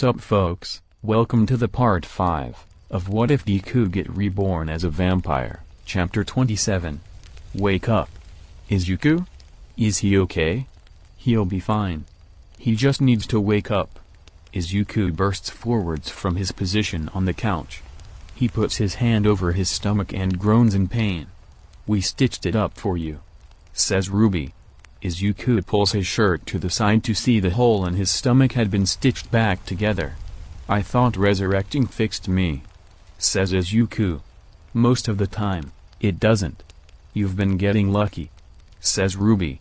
Sup folks, welcome to the part 5, of What If Deku Get Reborn as a Vampire, Chapter 27. Wake up. Izuku? Is he okay? He'll be fine. He just needs to wake up. Izuku bursts forwards from his position on the couch. He puts his hand over his stomach and groans in pain. We stitched it up for you, says Ruby. Izuku pulls his shirt to the side to see the hole in his stomach had been stitched back together. I thought resurrecting fixed me, says Izuku. Most of the time, it doesn't. You've been getting lucky, says Ruby.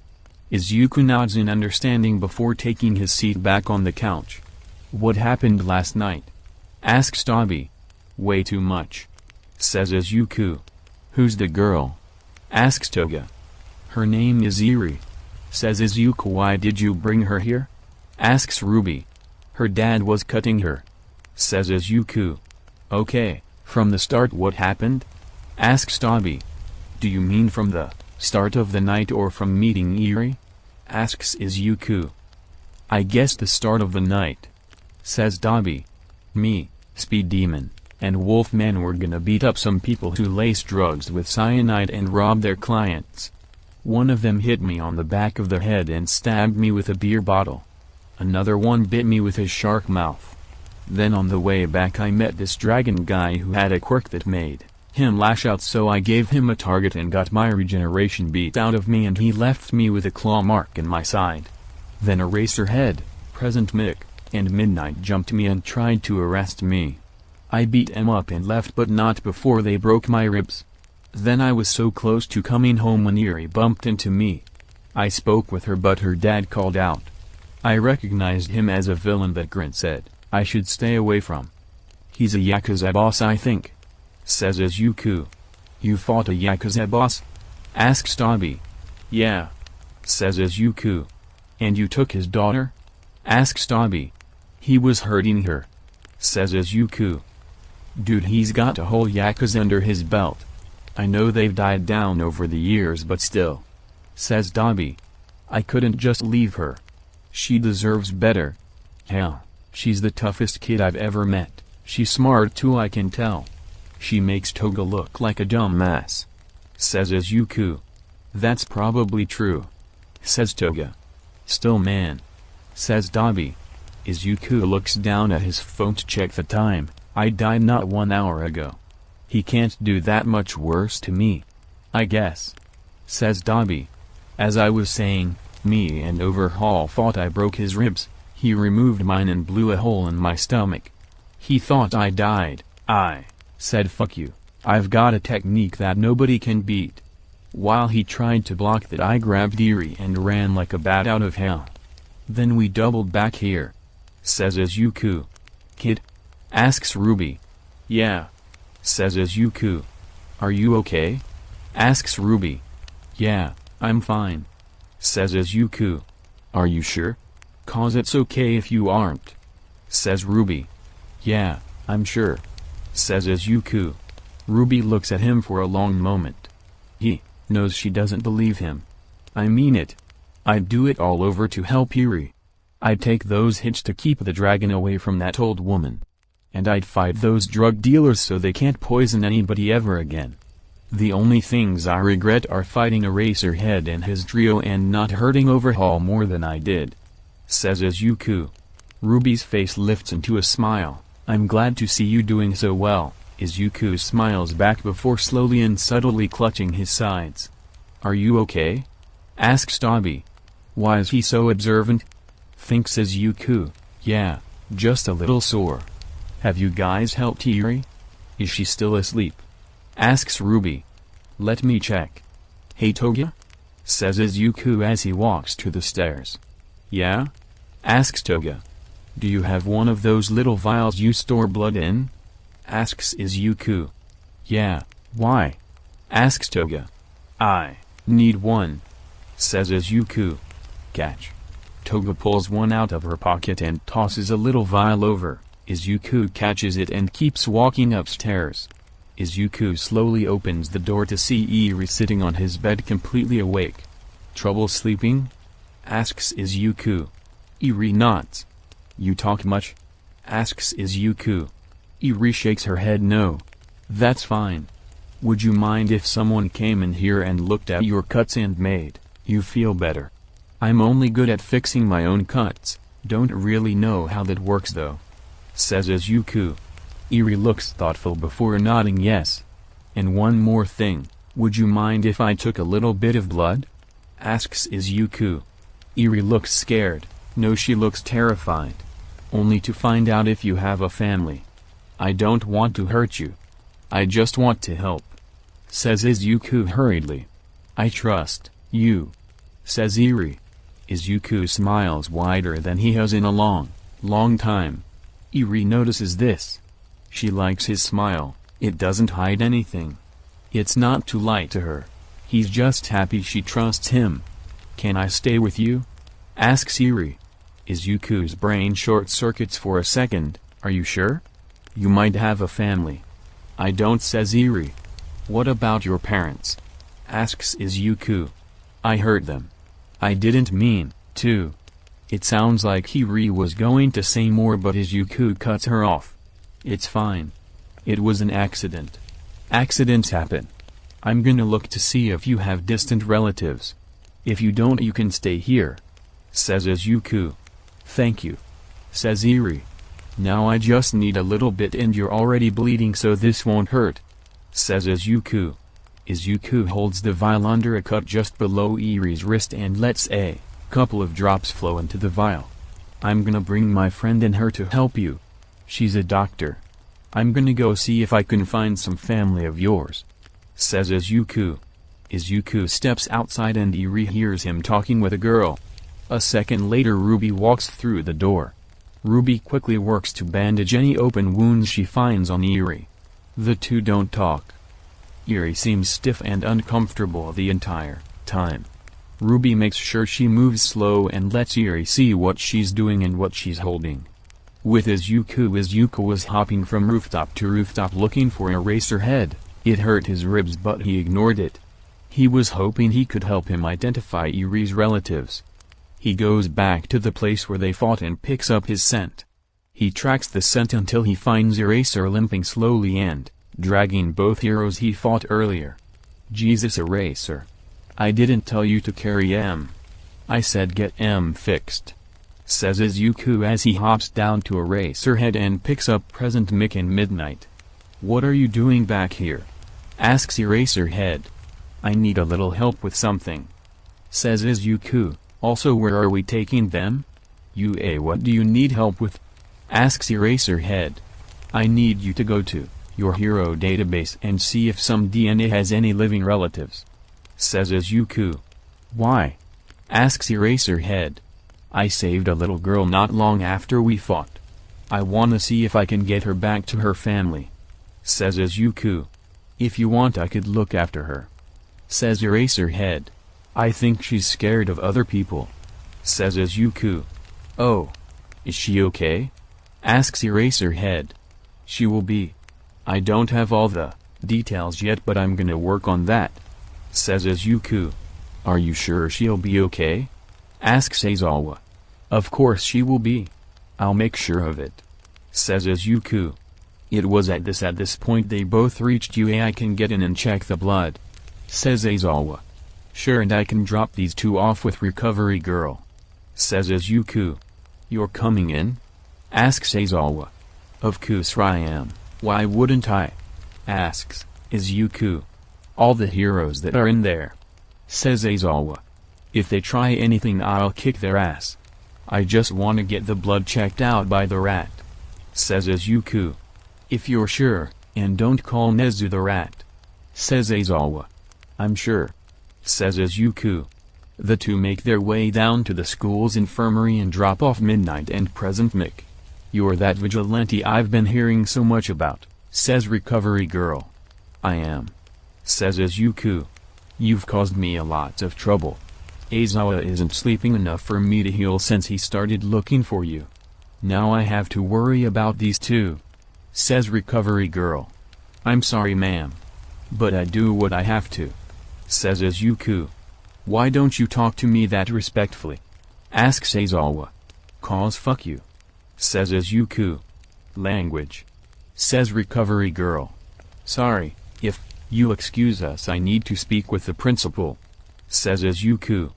Izuku nods in understanding before taking his seat back on the couch. What happened last night? Asks Tabi. Way too much, says Izuku. Who's the girl? Asks Toga. Her name is Eri, says Izuku. Why did you bring her here? Asks Ruby. Her dad was cutting her, says Izuku. Okay, from the start what happened? Asks Tabi. Do you mean from the start of the night or from meeting Eri? Asks Izuku. I guess the start of the night, says Tabi. Me, Speed Demon, and Wolfman were gonna beat up some people who lace drugs with cyanide and rob their clients. One of them hit me on the back of the head and stabbed me with a beer bottle. Another one bit me with his shark mouth. Then on the way back I met this dragon guy who had a quirk that made him lash out, so I gave him a target and got my regeneration beat out of me and he left me with a claw mark in my side. Then Eraserhead, Present Mick, and Midnight jumped me and tried to arrest me. I beat them up and left, but not before they broke my ribs. Then I was so close to coming home when Eri bumped into me. I spoke with her but her dad called out. I recognized him as a villain that Grint said I should stay away from. He's a Yakuza boss, I think, says Izuku. You fought a Yakuza boss? Asks Tabi. Yeah, says Izuku. And you took his daughter? Asks Tabi. He was hurting her, says Izuku. Dude, he's got a whole Yakuza under his belt. I know they've died down over the years but still, says Tabi. I couldn't just leave her. She deserves better. Hell, she's the toughest kid I've ever met. She's smart too, I can tell. She makes Toga look like a dumbass, says Izuku. That's probably true, says Toga. Still man, says Tabi. Izuku looks down at his phone to check the time. I died not 1 hour ago. He can't do that much worse to me, I guess, says Tabi. As I was saying, me and Overhaul fought. I broke his ribs, he removed mine and blew a hole in my stomach. He thought I died. I said fuck you, I've got a technique that nobody can beat. While he tried to block that, I grabbed Eri and ran like a bat out of hell. Then we doubled back here, says Izuku. Kid? Asks Ruby. Yeah, says Izuku. Are you okay? Asks Ruby. Yeah, I'm fine, says Izuku. Are you sure? 'Cause it's okay if you aren't, says Ruby. Yeah, I'm sure, says Izuku. Ruby looks at him for a long moment. He knows she doesn't believe him. I mean it. I'd do it all over to help Eri. I'd take those hits to keep the dragon away from that old woman. And I'd fight those drug dealers so they can't poison anybody ever again. The only things I regret are fighting Eraserhead and his trio and not hurting Overhaul more than I did, says Izuku. Ruby's face lifts into a smile. I'm glad to see you doing so well. Izuku smiles back before slowly and subtly clutching his sides. Are you okay? Asks Tabi. Why is he so observant? Thinks Izuku. Yeah, just a little sore. Have you guys helped Eri? Is she still asleep? Asks Ruby. Let me check. Hey Toga? Says Izuku as he walks to the stairs. Yeah? Asks Toga. Do you have one of those little vials you store blood in? Asks Izuku. Yeah, why? Asks Toga. I need one, says Izuku. Catch. Toga pulls one out of her pocket and tosses a little vial over. Izuku catches it and keeps walking upstairs. Izuku slowly opens the door to see Eri sitting on his bed completely awake. Trouble sleeping? Asks Izuku. Eri nods. You talk much? asks Izuku. Eri shakes her head no. That's fine. Would you mind if someone came in here and looked at your cuts and made you feel better? I'm only good at fixing my own cuts, don't really know how that works though. Says Izuku. Eri looks thoughtful before nodding yes. And one more thing, would you mind if I took a little bit of blood? Asks Izuku. Eri looks scared, no she looks terrified. Only to find out if you have a family. I don't want to hurt you. I just want to help. Says Izuku hurriedly. I trust you. Says Eri. Izuku smiles wider than he has in a long time. Eri notices this. She likes his smile, it doesn't hide anything. It's not too light to her. He's just happy she trusts him. Can I stay with you? Asks Eri. Izuku's brain short-circuits for a second. Are you sure? You might have a family. I don't, says Eri. What about your parents? Asks Izuku. I hurt them. I didn't mean to. It sounds like Eri was going to say more but Izuku cuts her off. It's fine. It was an accident. Accidents happen. I'm gonna look to see if you have distant relatives. If you don't you can stay here. Says Izuku. Thank you. Says Eri. Now I just need a little bit and you're already bleeding so this won't hurt. Says Izuku. Izuku holds the vial under a cut just below Eri's wrist and lets a couple of drops flow into the vial. I'm gonna bring my friend in her to help you. She's a doctor. I'm gonna go see if I can find some family of yours. Says Izuku. Izuku steps outside and Eri hears him talking with a girl. A second later Ruby walks through the door. Ruby quickly works to bandage any open wounds she finds on Eri. The two don't talk. Eri seems stiff and uncomfortable the entire time. Ruby makes sure she moves slow and lets Eri see what she's doing and what she's holding. With Izuku was hopping from rooftop to rooftop looking for Eraserhead. It hurt his ribs but he ignored it. He was hoping he could help him identify Eri's relatives. He goes back to the place where they fought and picks up his scent. He tracks the scent until he finds Eraser limping slowly and dragging both heroes he fought earlier. Jesus Eraser. I didn't tell you to carry M. I said get M fixed. Says Izuku as he hops down to Eraserhead and picks up Present Mick and Midnight. What are you doing back here? Asks Eraserhead. I need a little help with something. Says Izuku. Also where are we taking them? What do you need help with? Asks Eraserhead. I need you to go to your hero database and see if some DNA has any living relatives. Says Izuku. Why? Asks Eraserhead. I saved a little girl not long after we fought. I wanna see if I can get her back to her family. Says Izuku. If you want I could look after her. Says Eraserhead. I think she's scared of other people. Says Izuku. Oh. Is she okay? Asks Eraserhead. She will be. I don't have all the details yet but I'm gonna work on that. Says Izuku. Are you sure she'll be okay? Asks Aizawa. Of course she will be. I'll make sure of it. Says Izuku. It was at this point they both reached I can get in and check the blood. Says Aizawa. Sure and I can drop these two off with Recovery Girl. Says Izuku. You're coming in? Asks Aizawa. Of course I am, why wouldn't I? Asks Izuku. All the heroes that are in there. Says Aizawa. If they try anything I'll kick their ass. I just wanna get the blood checked out by the rat. Says Izuku. If you're sure, and don't call Nezu the rat. Says Aizawa. I'm sure. Says Izuku. The two make their way down to the school's infirmary and drop off Midnight and Present Mick. You're that vigilante I've been hearing so much about, says Recovery Girl. I am. Says Izuku. You've caused me a lot of trouble. Aizawa isn't sleeping enough for me to heal since he started looking for you. Now I have to worry about these two. Says Recovery Girl. I'm sorry ma'am. But I do what I have to. Says Izuku. Why don't you talk to me that respectfully? Asks Aizawa. Cause fuck you. Says Izuku. Language. Says recovery girl. Sorry, if you excuse us, I need to speak with the principal. Says Izuku.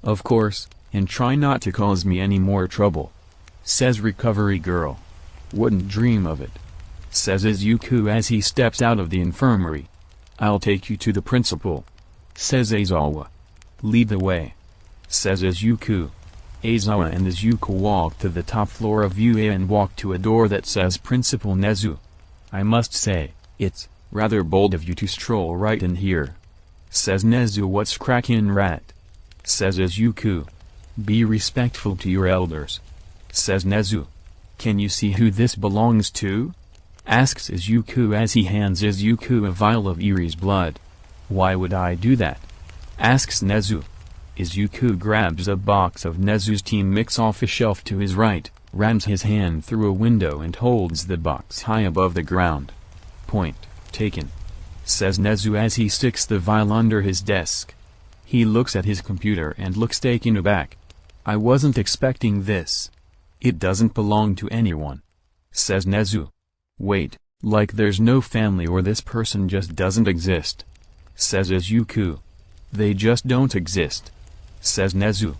Of course, and try not to cause me any more trouble. Says recovery girl. Wouldn't dream of it. Says Izuku as he steps out of the infirmary. I'll take you to the principal. Says Aizawa. Lead the way. Says Izuku. Aizawa and Izuku walk to the top floor of UA and walk to a door that says Principal Nezu. I must say, it's rather bold of you to stroll right in here. Says Nezu. What's crackin', rat? Says Izuku. Be respectful to your elders. Says Nezu. Can you see who this belongs to? Asks Izuku as he hands Izuku a vial of Iri's blood. Why would I do that? Asks Nezu. Izuku grabs a box of Nezu's team mix off a shelf to his right, rams his hand through a window and holds the box high above the ground. Point taken. Says Nezu as he sticks the vial under his desk. He looks at his computer and looks taken aback. I wasn't expecting this. It doesn't belong to anyone. Says Nezu. Wait, like there's no family or this person just doesn't exist. Says Izuku. They just don't exist. Says Nezu.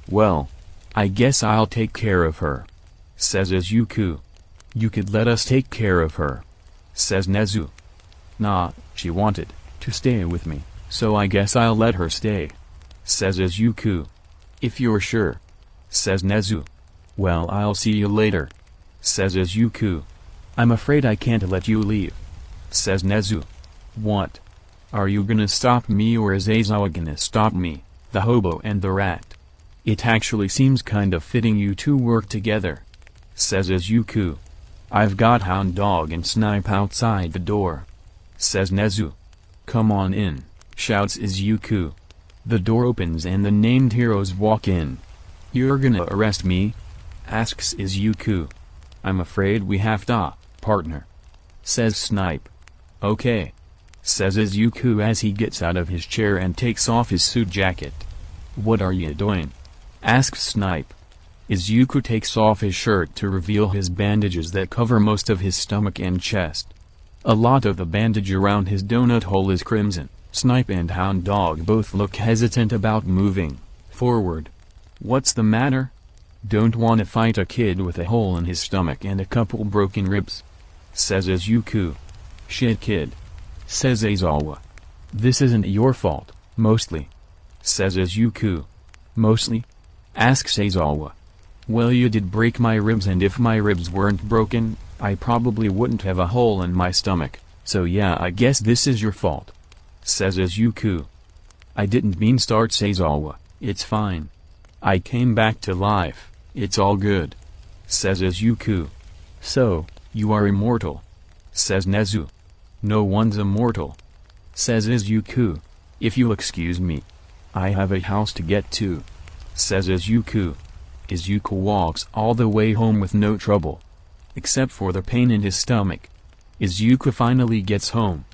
Well, I guess I'll take care of her. Says Izuku. You could let us take care of her. Says Nezu. Nah, she wanted to stay with me, so I guess I'll let her stay. Says Izuku. If you're sure. Says Nezu. Well, I'll see you later. Says Izuku. I'm afraid I can't let you leave. Says Nezu. What? Are you gonna stop me or is Aizawa gonna stop me, the hobo and the rat? It actually seems kind of fitting you two work together. Says Izuku. I've got Hound Dog and Snipe outside the door. Says Nezu. Come on in, shouts Izuku. The door opens and the named heroes walk in. You're gonna arrest me? Asks Izuku. I'm afraid we have to, partner. Says Snipe. Okay. Says Izuku as he gets out of his chair and takes off his suit jacket. What are you doing? Asks Snipe. Izuku takes off his shirt to reveal his bandages that cover most of his stomach and chest. A lot of the bandage around his donut hole is crimson. Snipe and Hound Dog both look hesitant about moving forward. What's the matter? Don't wanna fight a kid with a hole in his stomach and a couple broken ribs. Says Izuku. Shit, kid. Says Aizawa. This isn't your fault, mostly. Says Izuku. Mostly? Asks Aizawa. Well, you did break my ribs, and if my ribs weren't broken, I probably wouldn't have a hole in my stomach, so yeah, I guess this is your fault. Says Izuku. I didn't mean, starts Aizawa. It's fine. I came back to life, it's all good. Says Izuku. So, you are immortal. Says Nezu. No one's immortal. Says Izuku. If you'll excuse me. I have a house to get to. Says Izuku. Izuku walks all the way home with no trouble. Except for the pain in his stomach. Izuku finally gets home.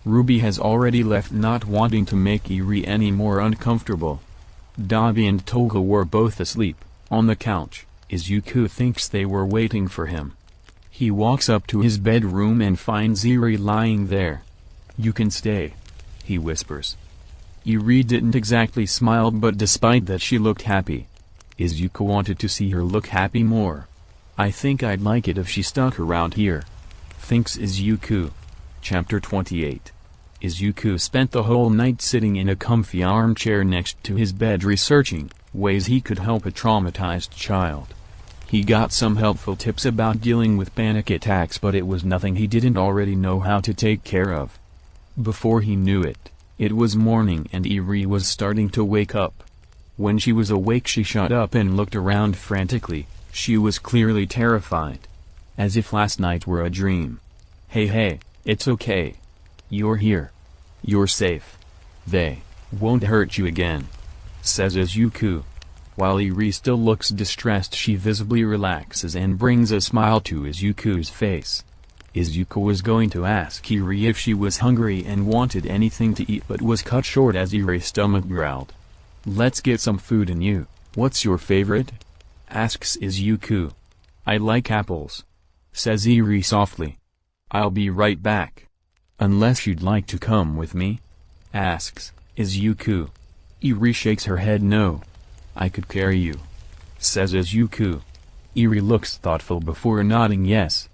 Ruby has already left, not wanting to make Iri any more uncomfortable. Dabi and Toga were both asleep, on the couch. Izuku thinks they were waiting for him. He walks up to his bedroom and finds Iri lying there. You can stay, he whispers. Iri didn't exactly smile, but despite that she looked happy. Izuku wanted to see her look happy more. I think I'd like it if she stuck around here. Thinks Izuku. Chapter 28. Izuku spent the whole night sitting in a comfy armchair next to his bed researching ways he could help a traumatized child. He got some helpful tips about dealing with panic attacks, but it was nothing he didn't already know how to take care of. Before he knew it, it was morning and Iri was starting to wake up. When she was awake, she shut up and looked around frantically. She was clearly terrified. As if last night were a dream. Hey, it's okay. You're here. You're safe. They won't hurt you again. Says Izuku. While Iri still looks distressed, she visibly relaxes and brings a smile to Izuku's face. Izuku was going to ask Iri if she was hungry and wanted anything to eat, but was cut short as Iri's stomach growled. Let's get some food in you. What's your favorite? Asks Izuku. I like apples. says Eri softly. I'll be right back. Unless you'd like to come with me? Asks Izuku. Eri shakes her head no. I could carry you, says Izuku. Eri looks thoughtful before nodding yes.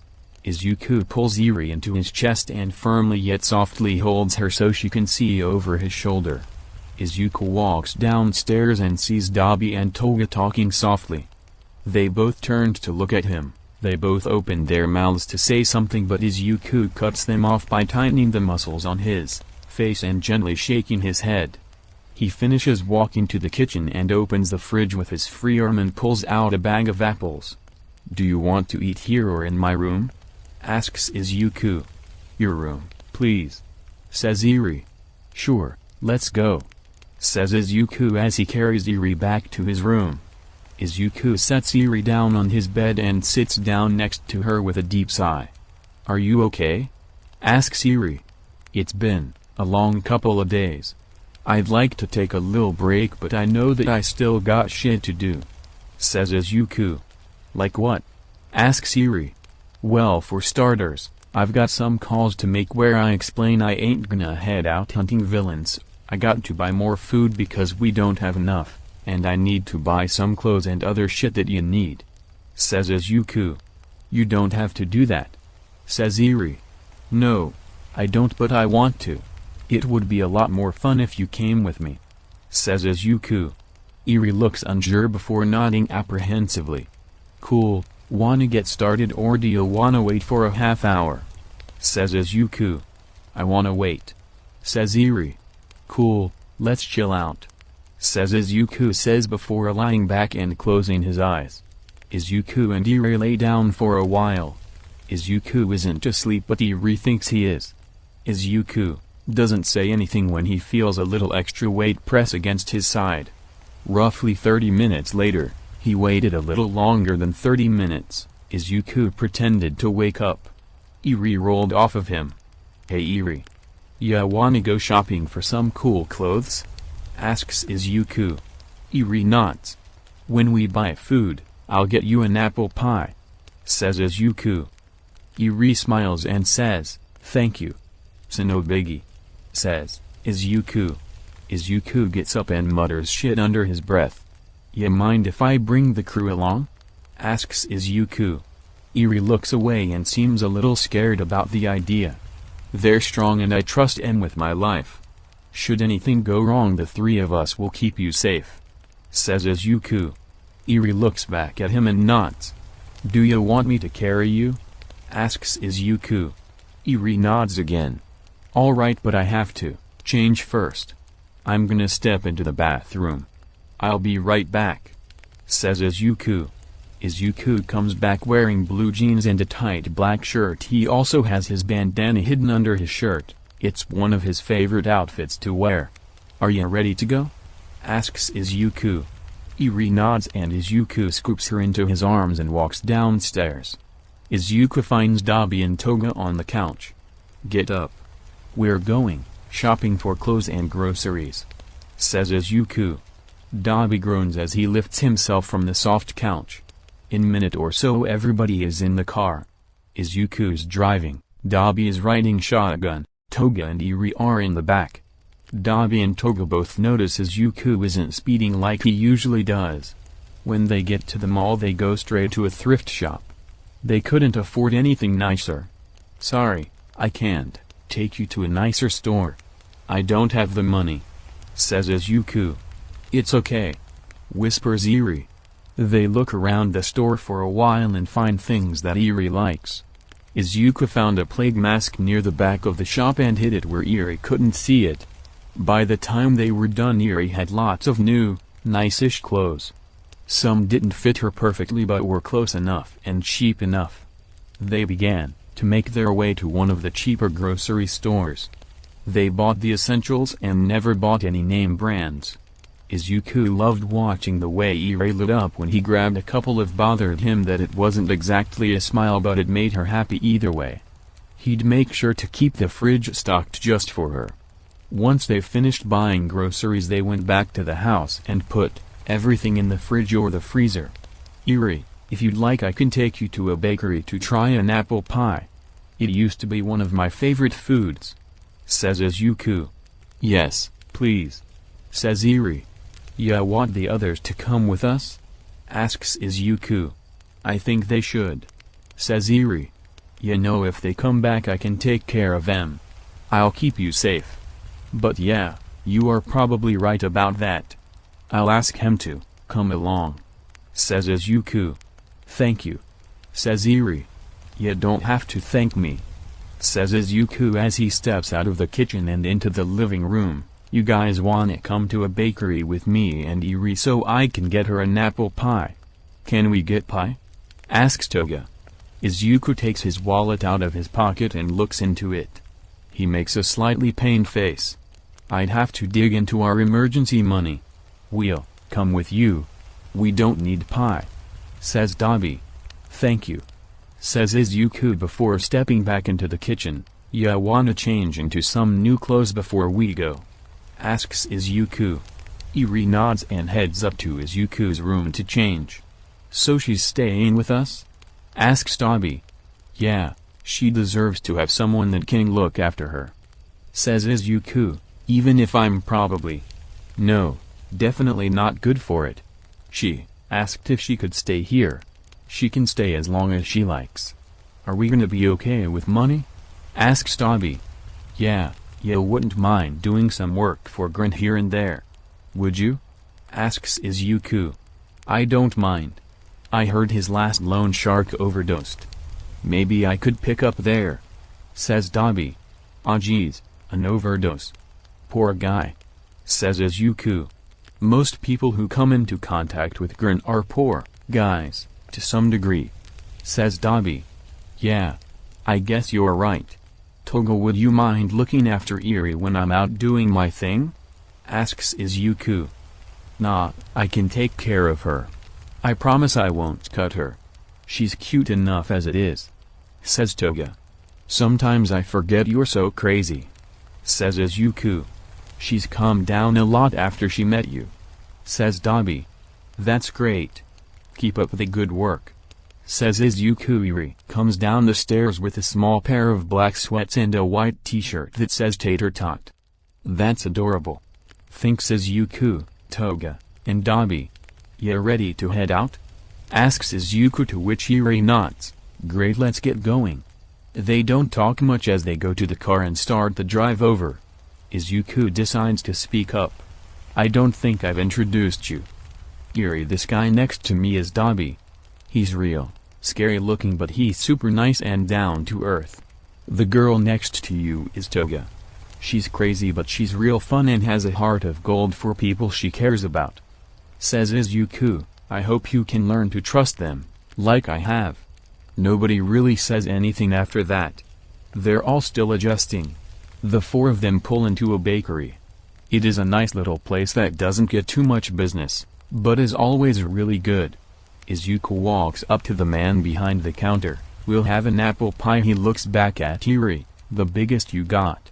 Izuku pulls Eri into his chest and firmly yet softly holds her so she can see over his shoulder. Izuku walks downstairs and sees Dabi and Toga talking softly. They both turned to look at him. They both opened their mouths to say something but Izuku cuts them off by tightening the muscles on his face and gently shaking his head. He finishes walking to the kitchen and opens the fridge with his free arm and pulls out a bag of apples. Do you want to eat here or in my room? Asks Izuku. Your room, please, says Eri. Sure, let's go, says Izuku as he carries Eri back to his room. Izuku sets Eri down on his bed and sits down next to her with a deep sigh. Are you okay? Asks Eri. It's been a long couple of days. I'd like to take a little break but I know that I still got shit to do, says Izuku. Like what? Asks Eri. Well, for starters, I've got some calls to make where I explain I ain't gonna head out hunting villains. I got to buy more food because we don't have enough, and I need to buy some clothes and other shit that you need, says Izuku. You don't have to do that, says Eri. No, I don't but I want to. It would be a lot more fun if you came with me, says Izuku. Eri looks unsure before nodding apprehensively. Cool, wanna get started or do you wanna wait for a half hour? Says Izuku. I wanna wait, says Eri. Cool, let's chill out, says Izuku says before lying back and closing his eyes. Izuku and Eri lay down for a while. Izuku isn't asleep but Eri thinks he is. Izuku doesn't say anything when he feels a little extra weight press against his side. Roughly 30 minutes later, he waited a little longer than 30 minutes, Izuku pretended to wake up. Eri rolled off of him. Hey Eri. Ya wanna go shopping for some cool clothes? Asks Izuku. Eri nods. When we buy food, I'll get you an apple pie, says Izuku. Eri smiles and says, thank you. No biggie, says Izuku. Izuku gets up and mutters shit under his breath. Ya mind if I bring the crew along? Asks Izuku. Eri looks away and seems a little scared about the idea. They're strong and I trust them with my life. Should anything go wrong the three of us will keep you safe, says Izuku. Eri looks back at him and nods. Do you want me to carry you? Asks Izuku. Eri nods again. Alright but I have to change first. I'm gonna step into the bathroom. I'll be right back, says Izuku. Izuku comes back wearing blue jeans and a tight black shirt. He also has his bandana hidden under his shirt. It's one of his favorite outfits to wear. Are you ready to go? Asks Izuku. Eri nods and Izuku scoops her into his arms and walks downstairs. Izuku finds Dabi and Toga on the couch. Get up. We're going shopping for clothes and groceries, says Izuku. Dabi groans as he lifts himself from the soft couch. In a minute or so everybody is in the car. Izuku's driving, Dabi is riding shotgun, Toga and Eri are in the back. Dabi and Toga both notice Izuku isn't speeding like he usually does. When they get to the mall they go straight to a thrift shop. They couldn't afford anything nicer. Sorry, I can't take you to a nicer store. I don't have the money, says Izuku. It's okay, whispers Eri. They look around the store for a while and find things that Eri likes. Izuku found a plague mask near the back of the shop and hid it where Eri couldn't see it. By the time they were done Eri had lots of new, nice-ish clothes. Some didn't fit her perfectly but were close enough and cheap enough. They began to make their way to one of the cheaper grocery stores. They bought the essentials and never bought any name brands. Izuku loved watching the way Eri lit up when he grabbed a couple. It bothered him that it wasn't exactly a smile but it made her happy either way. He'd make sure to keep the fridge stocked just for her. Once they finished buying groceries they went back to the house and put everything in the fridge or the freezer. Eri, If you'd like I can take you to a bakery to try an apple pie. It used to be one of my favorite foods. Says Izuku. Yes, please. Says Eri. Yeah, want the others to come with us? Asks Izuku. I think they should. Says Eri. You know, if they come back I can take care of them. I'll keep you safe. But yeah, you are probably right about that. I'll ask him to come along. Says Izuku. Thank you. Says Eri. You don't have to thank me. Says Izuku as he steps out of the kitchen and into the living room. You guys wanna come to a bakery with me and Eri so I can get her an apple pie? Can we get pie? Asks Toga. Izuku takes his wallet out of his pocket and looks into it. He makes a slightly pained face. I'd have to dig into our emergency money. We'll come with you. We don't need pie. Says Dabi. Thank you. Says Izuku before stepping back into the kitchen. Ya wanna change into some new clothes before we go? Asks Izuku. Eri nods and heads up to Izuku's room to change. So she's staying with us? Asks Dabi. Yeah, she deserves to have someone that can look after her. Says Izuku, even if I'm probably no, definitely not good for it. She asked if she could stay here. She can stay as long as she likes. Are we gonna be okay with money? Asks Dabi. Yeah, you wouldn't mind doing some work for Grunt here and there. Would you? Asks Izuku. I don't mind. I heard his last loan shark overdosed. Maybe I could pick up there. Says Dabi. Aw geez, an overdose. Poor guy. Says Izuku. Most people who come into contact with Grunt are poor guys, to some degree. Says Dabi. Yeah. I guess you're right. Toga, would you mind looking after Eri when I'm out doing my thing? Asks Izuku. Nah, I can take care of her. I promise I won't cut her. She's cute enough as it is. Says Toga. Sometimes I forget you're so crazy. Says Izuku. She's calmed down a lot after she met you. Says Dabi. That's great. Keep up the good work. Says Izuku. Eri comes down the stairs with a small pair of black sweats and a white t-shirt that says Tater Tot. That's adorable. Thinks Izuku, Toga, and Dabi. You ready to head out? Asks Izuku, to which Eri nods. Great, let's get going. They don't talk much as they go to the car and start the drive over. Izuku decides to speak up. I don't think I've introduced you. Eri, this guy next to me is Dabi. He's real, scary looking, but he's super nice and down to earth. The girl next to you is Toga. She's crazy but she's real fun and has a heart of gold for people she cares about. Says Izuku, I hope you can learn to trust them, like I have. Nobody really says anything after that. They're all still adjusting. The four of them pull into a bakery. It is a nice little place that doesn't get too much business, but is always really good. Izuku walks up to the man behind the counter. We'll have an apple pie. He looks back at Eri. The biggest you got.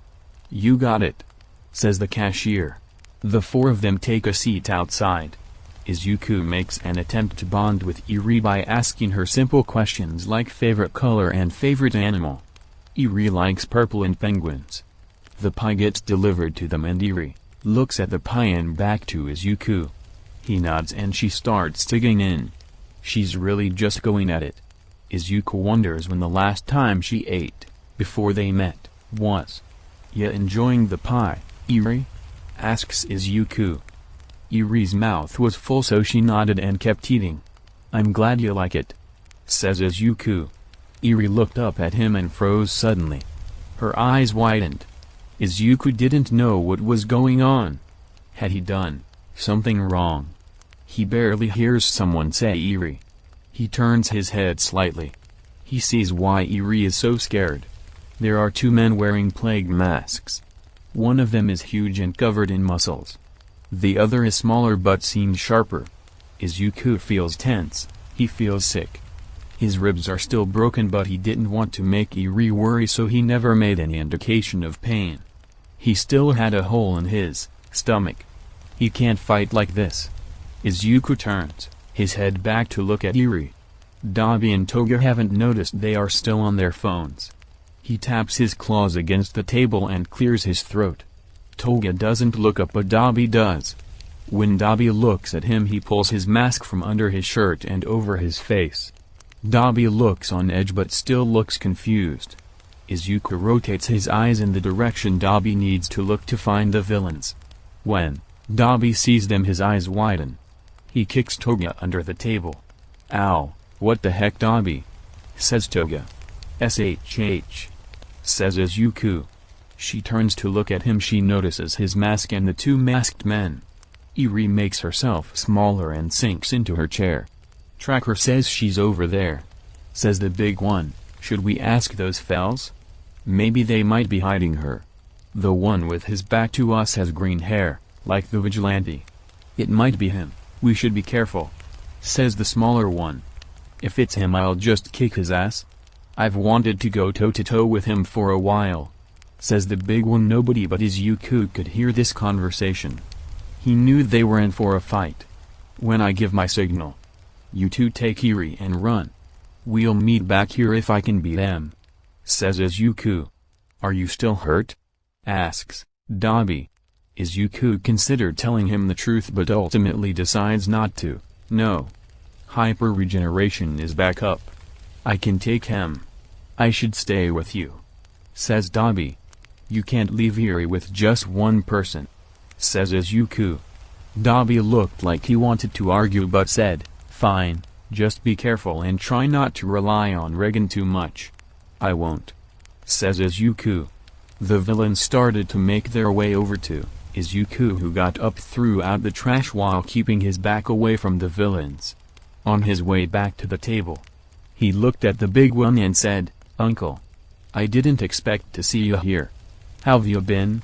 You got it. Says the cashier. The four of them take a seat outside. Izuku makes an attempt to bond with Eri by asking her simple questions like favorite color and favorite animal. Eri likes purple and penguins. The pie gets delivered to them and Eri looks at the pie and back to Izuku. He nods and she starts digging in. She's really just going at it. Izuku wonders when the last time she ate, before they met, was. Ya enjoying the pie, Eri? Asks Izuku. Eri's mouth was full so she nodded and kept eating. I'm glad you like it. Says Izuku. Eri looked up at him and froze suddenly. Her eyes widened. Izuku didn't know what was going on. Had he done something wrong? He barely hears someone say Eri. He turns his head slightly. He sees why Eri is so scared. There are two men wearing plague masks. One of them is huge and covered in muscles. The other is smaller but seems sharper. Izuku feels tense. He feels sick. His ribs are still broken but he didn't want to make Eri worry so he never made any indication of pain. He still had a hole in his stomach. He can't fight like this. Izuku turns his head back to look at Eri. Dabi and Toga haven't noticed they are still on their phones. He taps his claws against the table and clears his throat. Toga doesn't look up but Dabi does. When Dabi looks at him he pulls his mask from under his shirt and over his face. Dabi looks on edge but still looks confused. Izuku rotates his eyes in the direction Dabi needs to look to find the villains. When Dabi sees them his eyes widen. He kicks Toga under the table. "Ow, what the heck Dabi?" says Toga. "SHH," says Izuku. She turns to look at him. She notices his mask and the two masked men. Eri makes herself smaller and sinks into her chair. "Tracker says she's over there," says the big one. "Should we ask those fells? Maybe they might be hiding her. The one with his back to us has green hair, like the vigilante. It might be him, we should be careful," says the smaller one. "If it's him I'll just kick his ass. I've wanted to go toe-to-toe with him for a while," says the big one. Nobody but Izuku could hear this conversation. He knew they were in for a fight. "When I give my signal, you two take Eri and run. We'll meet back here if I can beat them," says Izuku. "Are you still hurt?" asks Dabi. Izuku considered telling him the truth but ultimately decides not to. "No. Hyper regeneration is back up. I can take him. I should stay with you," says Dabi. "You can't leave Eri with just one person," says Izuku. Dabi looked like he wanted to argue but said, "Fine, just be careful and try not to rely on Regan too much." "I won't," says Izuku. The villains started to make their way over to Izuku, who got up throughout the trash while keeping his back away from the villains. On his way back to the table, he looked at the big one and said, "Uncle, I didn't expect to see you here. How've you been?"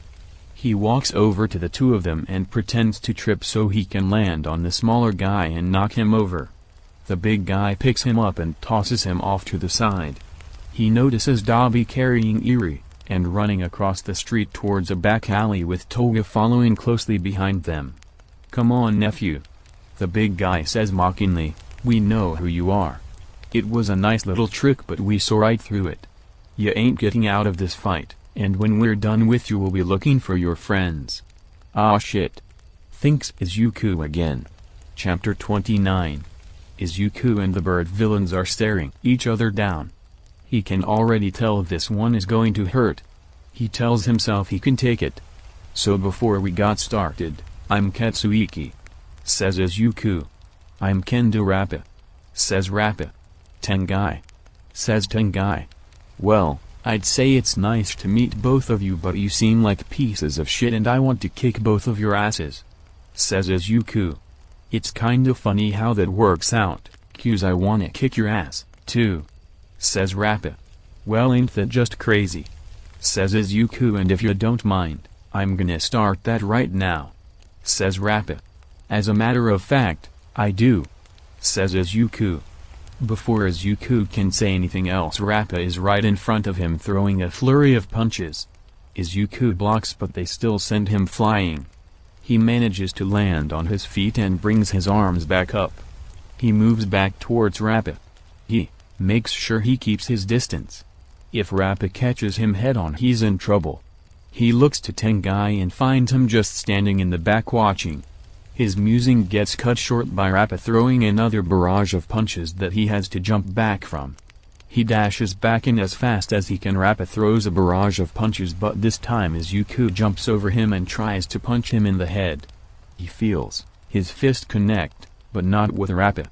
He walks over to the two of them and pretends to trip so he can land on the smaller guy and knock him over. The big guy picks him up and tosses him off to the side. He notices Dabi carrying Eri, and running across the street towards a back alley with Toga following closely behind them. "Come on, nephew," the big guy says mockingly, "we know who you are. It was a nice little trick but we saw right through it. You ain't getting out of this fight, and when we're done with you we'll be looking for your friends." "Ah shit," thinks Izuku again. Chapter 29. Izuku and the bird villains are staring each other down. He can already tell this one is going to hurt. He tells himself he can take it. "So before we got started, I'm Katsuiki," says Izuku. "I'm Kendo Rappa," says Rappa. "Tengai," says Tengai. "Well, I'd say it's nice to meet both of you but you seem like pieces of shit and I want to kick both of your asses," says Izuku. "It's kinda funny how that works out, 'cause I wanna kick your ass, too," says Rappa. "Well, ain't that just crazy?" says Izuku. "And if you don't mind, I'm gonna start that right now," says Rappa. "As a matter of fact, I do," says Izuku. Before Izuku can say anything else, Rappa is right in front of him throwing a flurry of punches. Izuku blocks but they still send him flying. He manages to land on his feet and brings his arms back up. He moves back towards Rappa. He makes sure he keeps his distance. If Rappa catches him head-on he's in trouble. He looks to Tengai and finds him just standing in the back watching. His musing gets cut short by Rappa throwing another barrage of punches that he has to jump back from. He dashes back in as fast as he can. Rappa throws a barrage of punches but this time Izuku jumps over him and tries to punch him in the head. He feels his fist connect, but not with Rappa.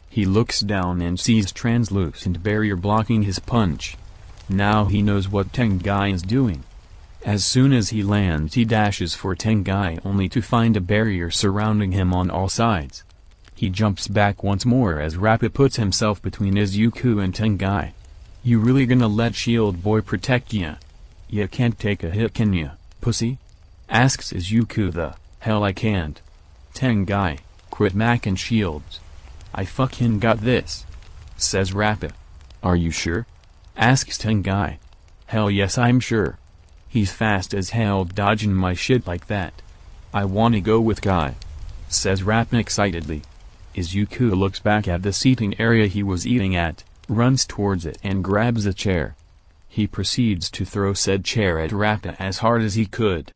He looks down and sees translucent barrier blocking his punch. Now he knows what Tengai is doing. As soon as he lands he dashes for Tengai only to find a barrier surrounding him on all sides. He jumps back once more as Rappa puts himself between Izuku and Tengai. "You really gonna let Shield Boy protect ya? Ya can't take a hit, can ya, pussy?" asks Izuku. "The hell I can't. Tengai, quit mackin' shields. I fucking got this," says Rappa. "Are you sure?" asks Tengai. "Hell yes, I'm sure. He's fast as hell dodging my shit like that. I wanna go with Guy," says Rappa excitedly. Izuku looks back at the seating area he was eating at, runs towards it and grabs a chair. He proceeds to throw said chair at Rappa as hard as he could.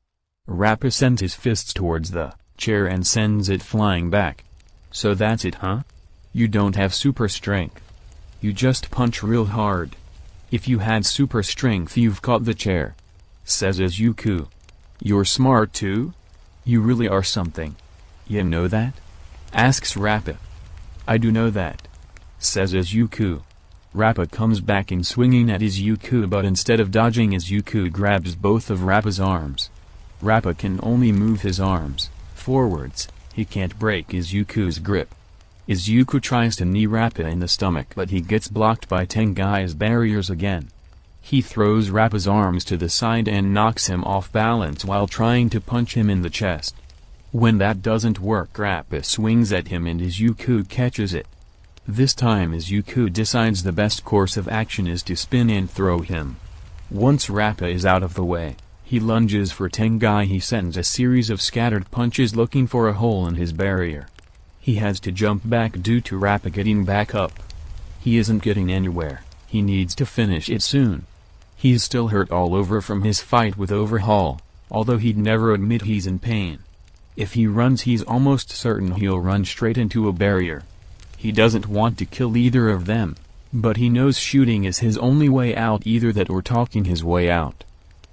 Rappa sends his fists towards the chair and sends it flying back. So that's it, huh? You don't have super strength. You just punch real hard. If you had super strength you've caught the chair, says Izuku. You're smart too? You really are something. You know that? Asks Rappa. I do know that, says Izuku. Rappa comes back and swinging at Izuku, but instead of dodging, Izuku grabs both of Rappa's arms. Rappa can only move his arms forwards, he can't break Izuku's grip. Izuku tries to knee Rappa in the stomach, but he gets blocked by Tengai's barriers again. He throws Rappa's arms to the side and knocks him off balance while trying to punch him in the chest. When that doesn't work, Rappa swings at him and Izuku catches it. This time Izuku decides the best course of action is to spin and throw him. Once Rappa is out of the way, he lunges for Tengai. He sends a series of scattered punches looking for a hole in his barrier. He has to jump back due to Rappa getting back up. He isn't getting anywhere, he needs to finish it soon. He's still hurt all over from his fight with Overhaul, although he'd never admit he's in pain. If he runs he's almost certain he'll run straight into a barrier. He doesn't want to kill either of them, but he knows shooting is his only way out, either that or talking his way out.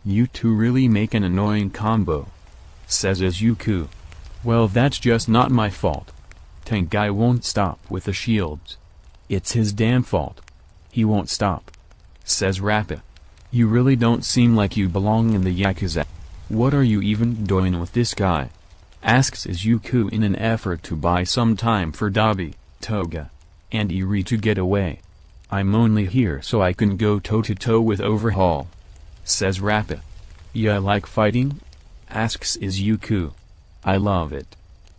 You two really make an annoying combo, says Izuku. Well, that's just not my fault. Tengai won't stop with the shields. It's his damn fault. He won't stop, says Rappa. You really don't seem like you belong in the Yakuza. What are you even doing with this guy? Asks Izuku in an effort to buy some time for Dabi, Toga, and Eri to get away. I'm only here so I can go toe-to-toe with Overhaul, says Rappa. Ya like fighting? Asks Izuku. I love it.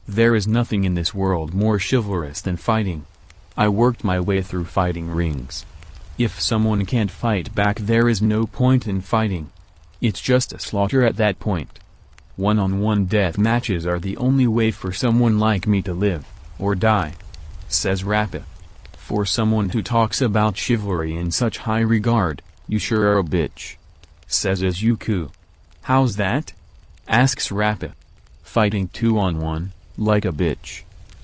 There is nothing in this world more chivalrous than fighting. I worked my way through fighting rings. If someone can't fight back, there is no point in fighting. It's just a slaughter at that point. One-on-one death matches are the only way for someone like me to live, or die, says Rappa. For someone who talks about chivalry in such high regard, you sure are a bitch, says Izuku. How's that? Asks Rappa. Fighting 2-on-1, like a bitch.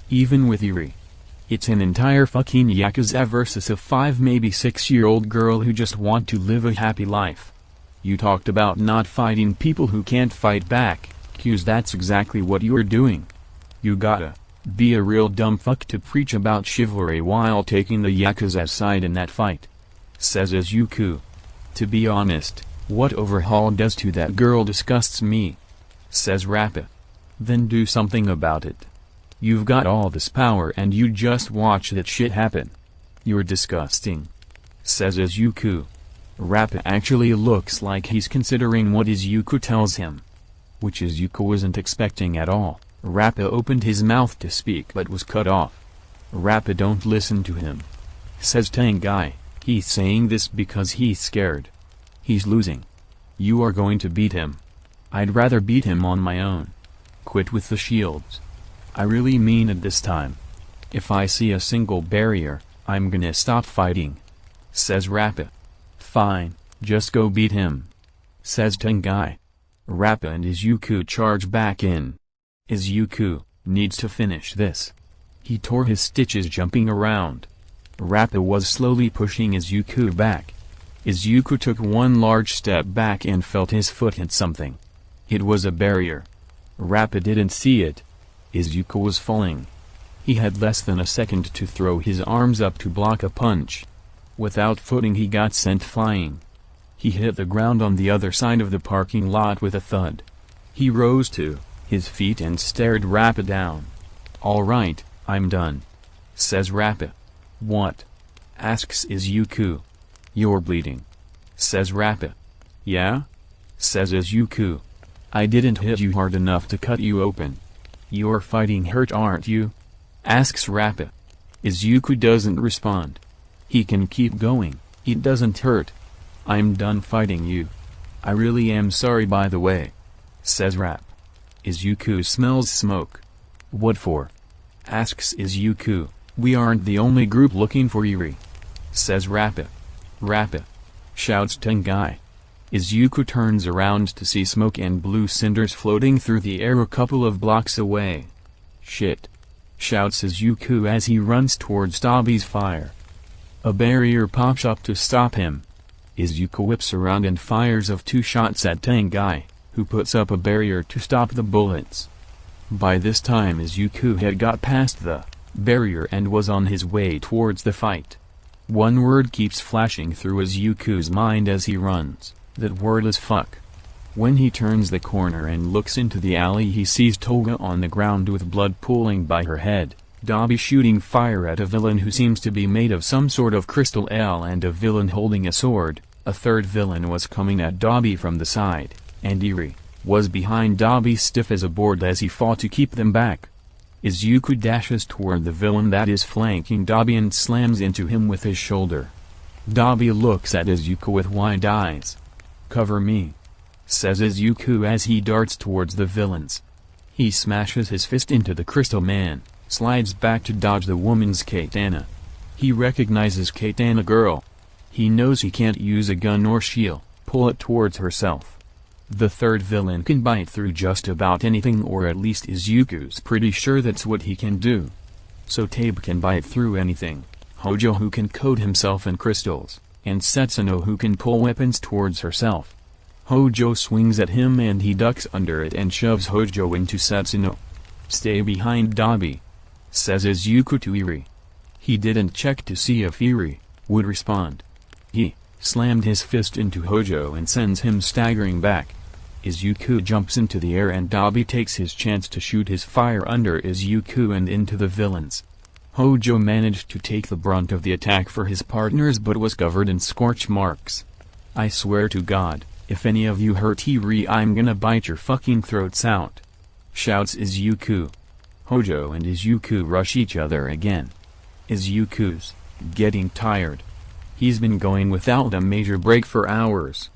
Even with Eri. It's an entire fucking Yakuza versus a 5 maybe 6-year-old girl who just want to live a happy life. You talked about not fighting people who can't fight back, Q's that's exactly what you're doing. You gotta be a real dumb fuck to preach about chivalry while taking the Yakuza's side in that fight, says Izuku. To be honest, what Overhaul does to that girl disgusts me, says Rappa. Then do something about it. You've got all this power and you just watch that shit happen. You're disgusting, says Izuku. Rappa actually looks like he's considering what Izuku tells him, which Izuku wasn't expecting at all. Rappa opened his mouth to speak but was cut off. Rappa, don't listen to him, says Tengai. He's saying this because he's scared. He's losing. You are going to beat him. I'd rather beat him on my own. Quit with the shields. I really mean it this time. If I see a single barrier, I'm gonna stop fighting, says Rappa. Fine, just go beat him, says Tengai. Rappa and Izuku charge back in. Izuku needs to finish this. He tore his stitches jumping around. Rappa was slowly pushing Izuku back. Izuku took one large step back and felt his foot hit something. It was a barrier. Rappa didn't see it. Izuku was falling. He had less than a second to throw his arms up to block a punch. Without footing he got sent flying. He hit the ground on the other side of the parking lot with a thud. He rose to his feet and stared Rappa down. All right, I'm done, says Rappa. What? Asks Izuku. You're bleeding, says Rappa. Yeah? Says Izuku. I didn't hit you hard enough to cut you open. You're fighting hurt, aren't you? Asks Rappa. Izuku doesn't respond. He can keep going, it doesn't hurt. I'm done fighting you. I really am sorry, by the way, says Rappa. Izuku smells smoke. What for? asks Izuku. "We aren't the only group looking for Eri," says Rappa. "Rappa!" shouts Tengai. Izuku turns around to see smoke and blue cinders floating through the air a couple of blocks away. "Shit!" shouts Izuku as he runs towards Dabi's fire. A barrier pops up to stop him. Izuku whips around and fires of 2 shots at Tengai, who puts up a barrier to stop the bullets. By this time Izuku had got past the barrier and was on his way towards the fight. One word keeps flashing through Izuku's mind as he runs. That word is fuck. When he turns the corner and looks into the alley, he sees Toga on the ground with blood pooling by her head, Dabi shooting fire at a villain who seems to be made of some sort of crystal L, and a villain holding a sword. A third villain was coming at Dabi from the side, and Eri was behind Dabi stiff as a board as he fought to keep them back. Izuku dashes toward the villain that is flanking Dabi and slams into him with his shoulder. Dabi looks at Izuku with wide eyes. "Cover me," says Izuku as he darts towards the villains. He smashes his fist into the crystal man, slides back to dodge the woman's katana. He recognizes Katana Girl. He knows he can't use a gun or shield, pull it towards herself. The third villain can bite through just about anything, or at least Izuku's pretty sure that's what he can do. So Tabe can bite through anything, Hojo who can coat himself in crystals, and Setsuno who can pull weapons towards herself. Hojo swings at him and he ducks under it and shoves Hojo into Setsuno. "Stay behind Dabi," says Izuku to Eri. He didn't check to see if Eri would respond. He slammed his fist into Hojo and sends him staggering back. Izuku jumps into the air and Dabi takes his chance to shoot his fire under Izuku and into the villains. Hojo managed to take the brunt of the attack for his partners but was covered in scorch marks. "I swear to God, if any of you hurt Eri, I'm gonna bite your fucking throats out," shouts Izuku. Hojo and Izuku rush each other again. Izuku's getting tired. He's been going without a major break for hours.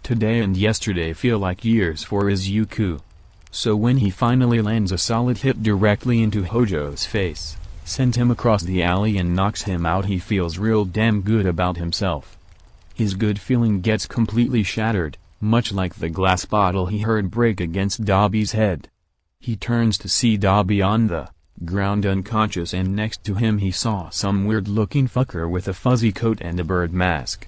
Today and yesterday feel like years for Izuku. So when he finally lands a solid hit directly into Hojo's face, sends him across the alley and knocks him out, he feels real damn good about himself. His good feeling gets completely shattered, much like the glass bottle he heard break against Dabi's head. He turns to see Dabi on the ground unconscious, and next to him he saw some weird-looking fucker with a fuzzy coat and a bird mask.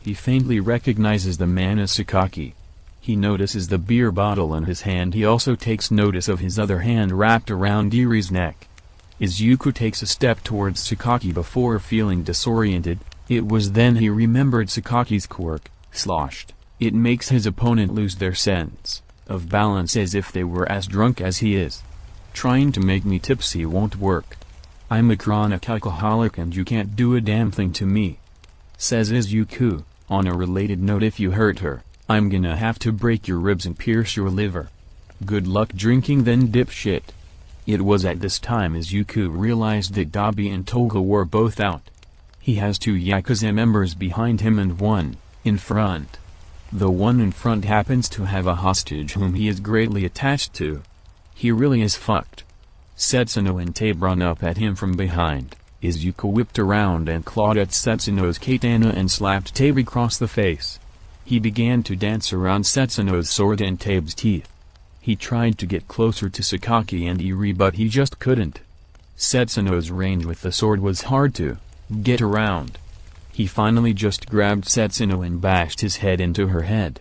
He faintly recognizes the man as Sakaki. He notices the beer bottle in his hand. He also takes notice of his other hand wrapped around Eri's neck. Izuku takes a step towards Sakaki before feeling disoriented. It was then he remembered Sakaki's quirk, sloshed. It makes his opponent lose their sense of balance as if they were as drunk as he is. "Trying to make me tipsy won't work. I'm a chronic alcoholic and you can't do a damn thing to me," says Izuku. "On a related note, if you hurt her, I'm gonna have to break your ribs and pierce your liver. Good luck drinking then, dipshit." It was at this time Izuku realized that Dabi and Toga were both out. He has 2 Yakuza members behind him and 1 in front. The one in front happens to have a hostage whom he is greatly attached to. He really is fucked. Setsuno and Tabe run up at him from behind. Izuku whipped around and clawed at Setsuno's katana and slapped Tabe across the face. He began to dance around Setsuno's sword and Tabe's teeth. He tried to get closer to Sakaki and Eri but he just couldn't. Setsuno's range with the sword was hard to get around. He finally just grabbed Setsuno and bashed his head into her head.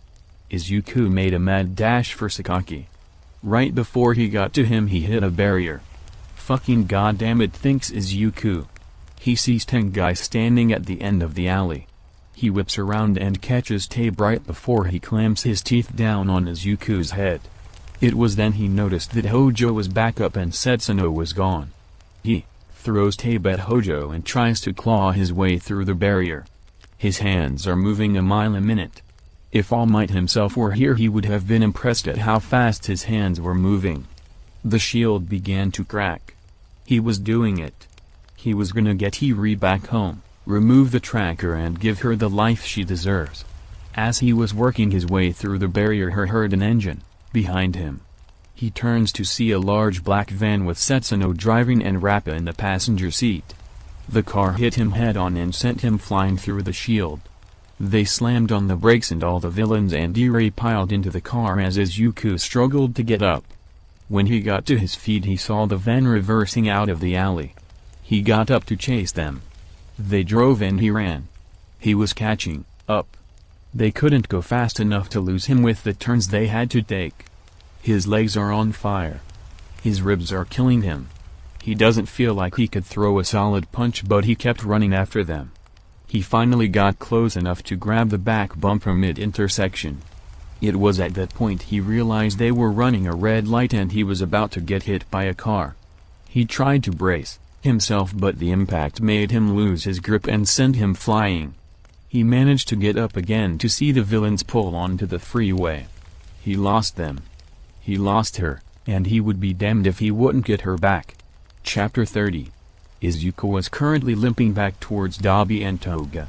Izuku made a mad dash for Sakaki. Right before he got to him he hit a barrier. "Fucking goddammit," thinks Izuku. He sees Tengai standing at the end of the alley. He whips around and catches Tabe right before he clamps his teeth down on Izuku's head. It was then he noticed that Hojo was back up and Setsuno was gone. He throws Tabe at Hojo and tries to claw his way through the barrier. His hands are moving a mile a minute. If All Might himself were here he would have been impressed at how fast his hands were moving. The shield began to crack. He was doing it. He was gonna get Eri back home, remove the tracker and give her the life she deserves. As he was working his way through the barrier he heard an engine behind him. He turns to see a large black van with Setsuno driving and Rappa in the passenger seat. The car hit him head-on and sent him flying through the shield. They slammed on the brakes and all the villains and Ire piled into the car as Izuku struggled to get up. When he got to his feet he saw the van reversing out of the alley. He got up to chase them. They drove and he ran. He was catching up. They couldn't go fast enough to lose him with the turns they had to take. His legs are on fire. His ribs are killing him. He doesn't feel like he could throw a solid punch, but he kept running after them. He finally got close enough to grab the back bumper mid-intersection. It was at that point he realized they were running a red light and he was about to get hit by a car. He tried to brace himself, but the impact made him lose his grip and send him flying. He managed to get up again to see the villains pull onto the freeway. He lost them. He lost her, and he would be damned if he wouldn't get her back. Chapter 30. Izuku was currently limping back towards Dabi and Toga.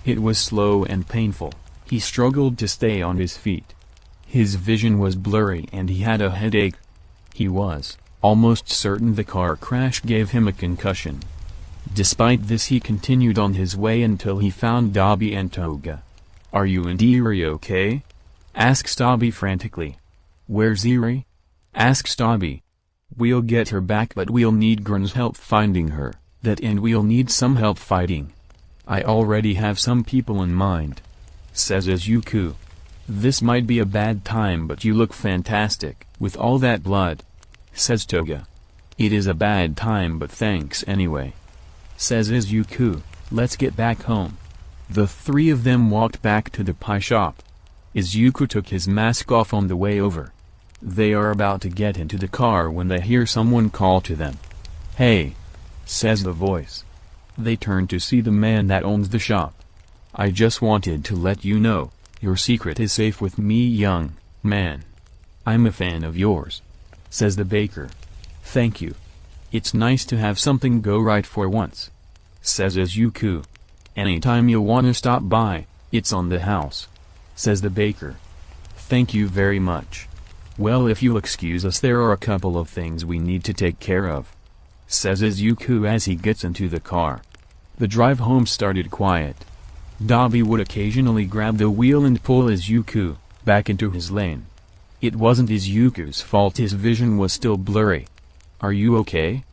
It was slow and painful. He struggled to stay on his feet. His vision was blurry and he had a headache. He was almost certain the car crash gave him a concussion. Despite this he continued on his way until he found Dabi and Toga. "Are you and Iri okay?" asks Dabi frantically. "Where's Iri?" asks Dabi. "We'll get her back, but we'll need Grun's help finding her, and we'll need some help fighting." "I already have some people in mind," says Izuku. "This might be a bad time, but you look fantastic with all that blood," says Toga. "It is a bad time, but thanks anyway," says Izuku. "Let's get back home." The three of them walked back to the pie shop. Izuku took his mask off on the way over. They are about to get into the car when they hear someone call to them. "Hey," says the voice. They turn to see the man that owns the shop. "I just wanted to let you know, your secret is safe with me, young man. I'm a fan of yours," says the baker. "Thank you. It's nice to have something go right for once," says Izuku. "Anytime you want to stop by, it's on the house," says the baker. "Thank you very much. Well, if you'll excuse us, there are a couple of things we need to take care of," says Izuku as he gets into the car. The drive home started quiet. Dabi would occasionally grab the wheel and pull Izuku back into his lane. It wasn't Izuku's fault, his vision was still blurry. "Are you okay?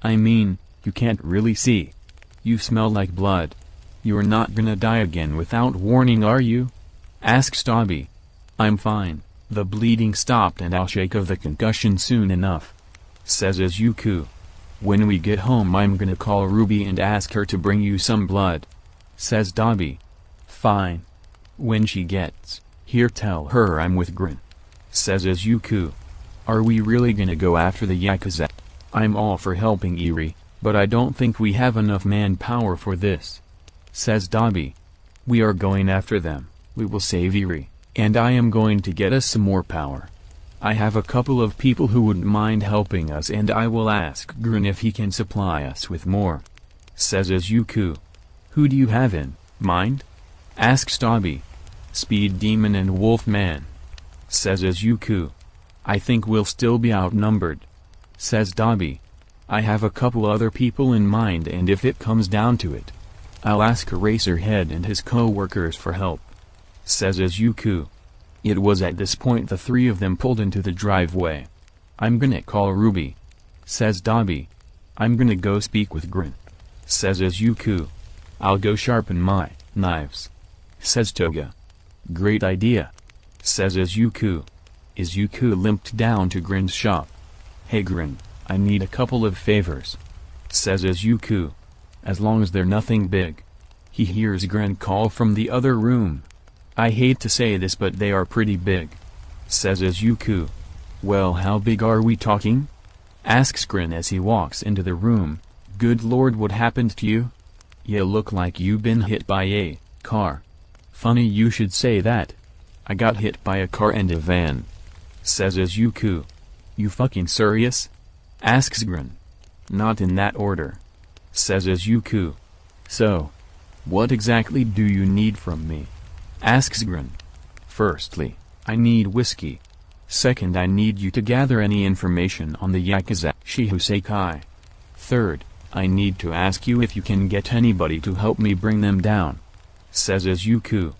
I mean, you can't really see. You smell like blood. You're not gonna die again without warning, are you?" asks Dabi. "I'm fine. The bleeding stopped and I'll shake of the concussion soon enough," says Izuku. "When we get home I'm gonna call Ruby and ask her to bring you some blood," says Dabi. "Fine. When she gets here tell her I'm with Grin," says Izuku. "Are we really gonna go after the Yakuza? I'm all for helping Iri, but I don't think we have enough manpower for this," says Dabi. "We are going after them. We will save Iri, and I am going to get us some more power. I have a couple of people who wouldn't mind helping us, and I will ask Grin if he can supply us with more," says Izuku. "Who do you have in mind?" asks Dabi. "Speed Demon and Wolf Man," says Izuku. "I think we'll still be outnumbered," says Dabi. "I have a couple other people in mind, and if it comes down to it, I'll ask Eraserhead and his co-workers for help," says Izuku. It was at this point the three of them pulled into the driveway. "I'm gonna call Ruby," says Dabi. "I'm gonna go speak with Grin," says Izuku. "I'll go sharpen my knives," says Toga. "Great idea," says Izuku. Izuku limped down to Grin's shop. "Hey Grin, I need a couple of favors," says Izuku. "As long as they're nothing big." He hears Grin call from the other room. "I hate to say this, but they are pretty big," says Izuku. "Well, how big are we talking?" asks Grin as he walks into the room. "Good lord, what happened to you? You look like you been hit by a car." "Funny you should say that. I got hit by a car and a van," says Izuku. "You fucking serious?" asks Grin. "Not in that order," says Izuku. "So, what exactly do you need from me?" asks Grin. "Firstly, I need whiskey," Second, I need you to gather any information on the Yakuza Shihuseikai. Third, I need to ask you if you can get anybody to help me bring them down. Says Izuku.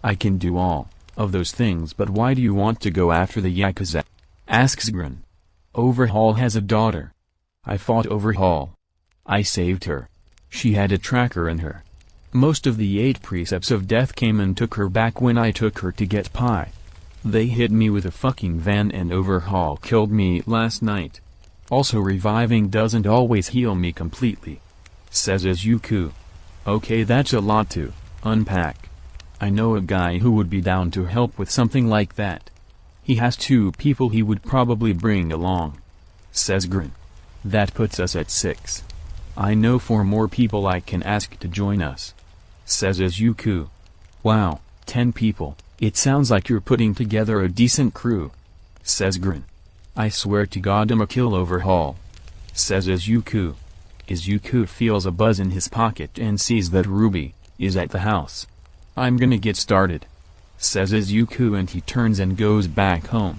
I can do all of those things, but why do you want to go after the Yakuza? Asks Grin. Overhaul has a daughter. I fought Overhaul. I saved her. She had a tracker in her. Most of the 8 precepts of death came and took her back when I took her to get pie. They hit me with a fucking van and Overhaul killed me last night. Also, reviving doesn't always heal me completely. Says Izuku. Okay, that's a lot to unpack. I know a guy who would be down to help with something like that. He has 2 people he would probably bring along. Says Grin. That puts us at 6. I know 4 more people I can ask to join us. Says Izuku. Wow, 10 people. It sounds like you're putting together a decent crew. Says Grin. I swear to God I'ma kill Overhaul. Says Izuku. Izuku feels a buzz in his pocket and sees that Ruby is at the house. I'm gonna get started. Says Izuku, and he turns and goes back home.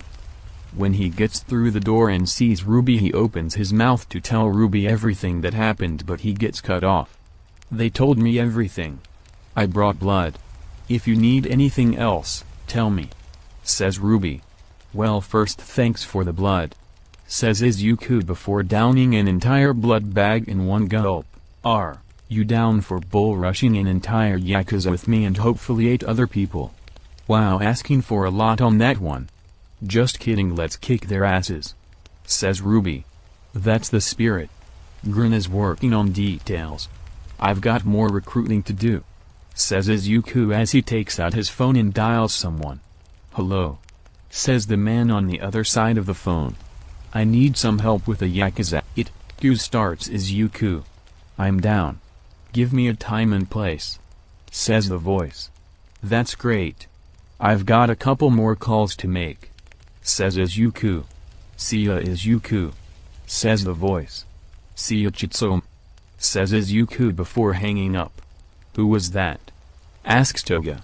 When he gets through the door and sees Ruby, he opens his mouth to tell Ruby everything that happened, but he gets cut off. They told me everything. I brought blood. If you need anything else, tell me. Says Ruby. Well, first thanks for the blood. Says Izuku before downing an entire blood bag in one gulp. Are you down for bull rushing an entire Yakuza with me and hopefully 8 other people? Wow, asking for a lot on that one. Just kidding, let's kick their asses. Says Ruby. That's the spirit. Grin is working on details. I've got more recruiting to do. Says Izuku as he takes out his phone and dials someone. Hello. Says the man on the other side of the phone. I need some help with a Yakuza. It starts Izuku. I'm down. Give me a time and place. Says the voice. That's great. I've got a couple more calls to make. Says Izuku. See ya Izuku. Says the voice. See ya Chitsume. Says Izuku before hanging up. Who was that? Asks Toga.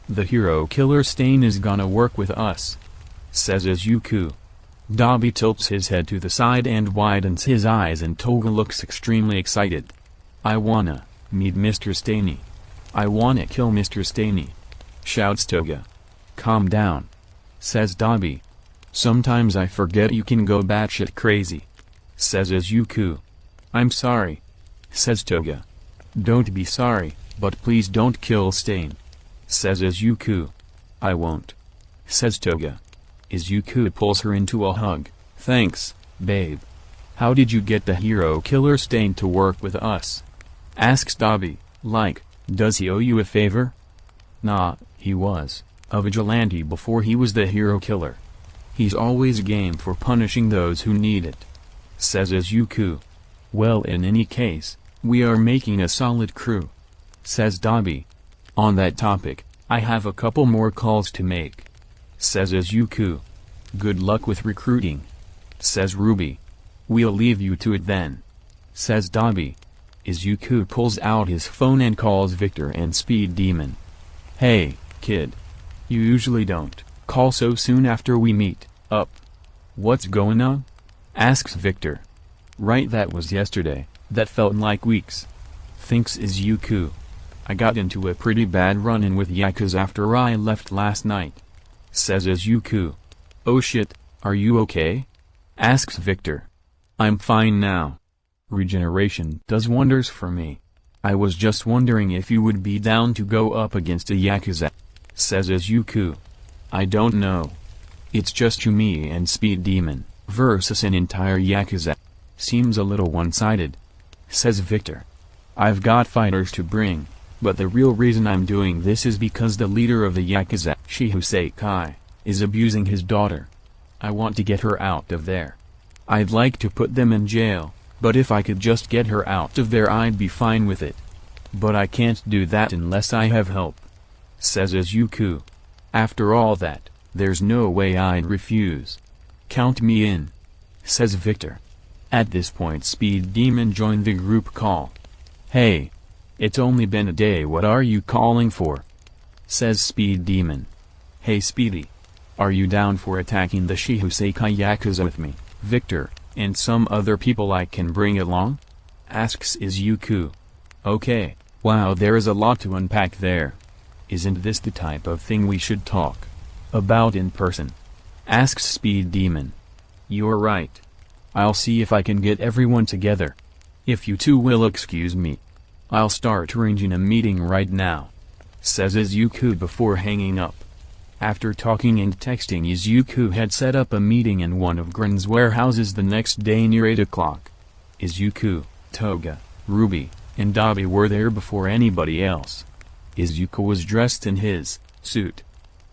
The hero killer Stain is gonna work with us. Says Izuku. Dabi tilts his head to the side and widens his eyes, and Toga looks extremely excited. I wanna meet Mr. Staney. I wanna kill Mr. Staney. Shouts Toga. Calm down. Says Dabi. Sometimes I forget you can go batshit crazy. Says Izuku. I'm sorry. Says Toga. Don't be sorry, but please don't kill Stain. Says Izuku. I won't. Says Toga. Izuku pulls her into a hug. Thanks, babe. How did you get the hero killer Stain to work with us? Asks Dabi. Like, does he owe you a favor? Nah, he was a vigilante before he was the hero killer. He's always game for punishing those who need it. Says Izuku. Well, in any case, we are making a solid crew. Says Dabi. On that topic, I have a couple more calls to make. Says Izuku. Good luck with recruiting. Says Ruby. We'll leave you to it then. Says Dabi. Izuku pulls out his phone and calls Victor and Speed Demon. Hey, kid. You usually don't call so soon after we meet up. What's going on? Asks Victor. Right, that was yesterday. That felt like weeks. Thinks Izuku. I got into a pretty bad run-in with Yakuza after I left last night. Says Izuku. Oh shit, are you okay? Asks Victor. I'm fine now. Regeneration does wonders for me. I was just wondering if you would be down to go up against a Yakuza. Says Izuku. I don't know. It's just you, me and Speed Demon versus an entire Yakuza. Seems a little one-sided. Says Victor. I've got fighters to bring, but the real reason I'm doing this is because the leader of the Yakuza, Shihuseikai, is abusing his daughter. I want to get her out of there. I'd like to put them in jail, but if I could just get her out of there I'd be fine with it. But I can't do that unless I have help. Says Izuku. After all that, there's no way I'd refuse. Count me in. Says Victor. At this point Speed Demon joined the group call. Hey. It's only been a day, what are you calling for? Says Speed Demon. Hey Speedy. Are you down for attacking the Shihuseikai Yakuza with me, Victor, and some other people I can bring along? Asks Izuku. Okay, wow, there is a lot to unpack there. Isn't this the type of thing we should talk about in person? Asks Speed Demon. You're right. I'll see if I can get everyone together. If you two will excuse me, I'll start arranging a meeting right now, says Izuku before hanging up. After talking and texting, Izuku had set up a meeting in one of Grin's warehouses the next day near 8 o'clock. Izuku, Toga, Ruby, and Dabi were there before anybody else. Izuku was dressed in his suit.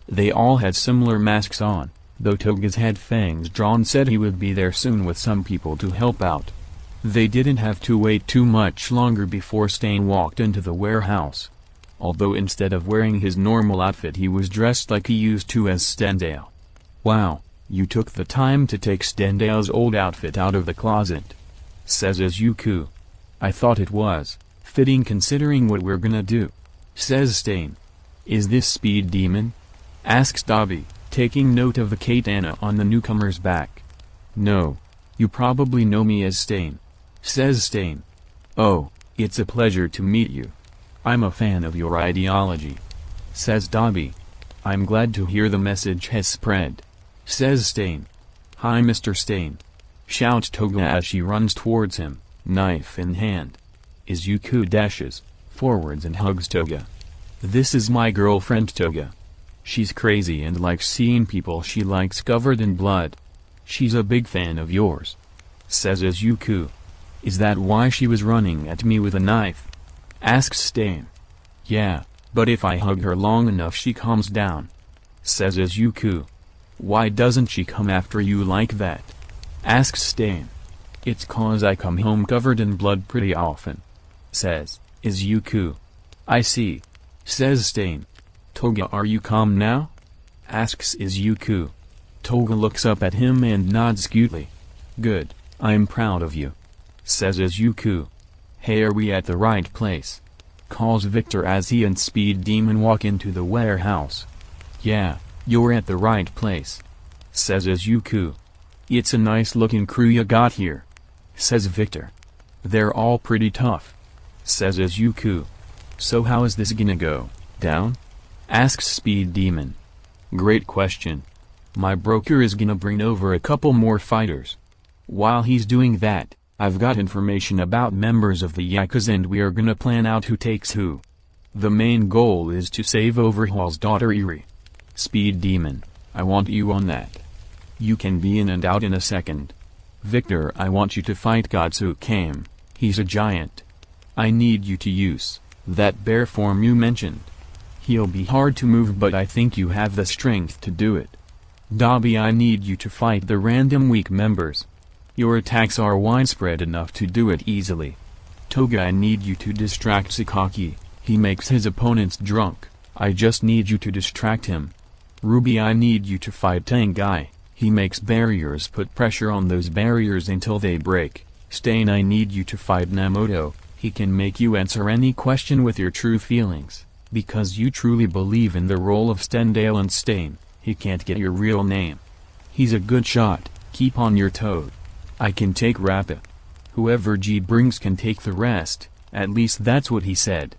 They all had similar masks on, though Toga's had fangs drawn. Said he would be there soon with some people to help out. They didn't have to wait too much longer before Stain walked into the warehouse. Although instead of wearing his normal outfit he was dressed like he used to as Stendhal. Wow, you took the time to take Stendhal's old outfit out of the closet, says Izuku. I thought it was fitting considering what we're gonna do, says Stain. Is this Speed Demon? Asks Dabi, taking note of the katana on the newcomer's back. No, you probably know me as Stain, says Stain. Oh, it's a pleasure to meet you. I'm a fan of your ideology, says Dabi. I'm glad to hear the message has spread, says Stain. Hi Mr. Stain, shouts Toga as she runs towards him, knife in hand. Izuku dashes forwards and hugs Toga. This is my girlfriend Toga. She's crazy and likes seeing people she likes covered in blood. She's a big fan of yours, says Izuku. Is that why she was running at me with a knife? Asks Stain. Yeah, but if I hug her long enough she calms down, says Izuku. Why doesn't she come after you like that? Asks Stain. It's cause I come home covered in blood pretty often, says Izuku. I see, says Stain. Toga, are you calm now? Asks Izuku. Toga looks up at him and nods cutely. Good, I'm proud of you, says Izuku. Hey, are we at the right place? Calls Victor as he and Speed Demon walk into the warehouse. Yeah, you're at the right place, says Izuku. It's a nice looking crew you got here, says Victor. They're all pretty tough, says Izuku. So how is this gonna go down? Asks Speed Demon. Great question. My broker is gonna bring over a couple more fighters. While he's doing that, I've got information about members of the Yakuza and we are gonna plan out who takes who. The main goal is to save Overhaul's daughter Eri. Speed Demon, I want you on that. You can be in and out in a second. Victor, I want you to fight Godsukame. He's a giant. I need you to use that bear form you mentioned. He'll be hard to move but I think you have the strength to do it. Dabi, I need you to fight the random weak members. Your attacks are widespread enough to do it easily. Toga, I need you to distract Sakaki. He makes his opponents drunk. I just need you to distract him. Ruby, I need you to fight Tengai. He makes barriers. Put pressure on those barriers until they break. Stain, I need you to fight Namoto. He can make you answer any question with your true feelings. Because you truly believe in the role of Stendhal and Stain, he can't get your real name. He's a good shot. Keep on your toes. I can take Rappa. Whoever G brings can take the rest, at least that's what he said.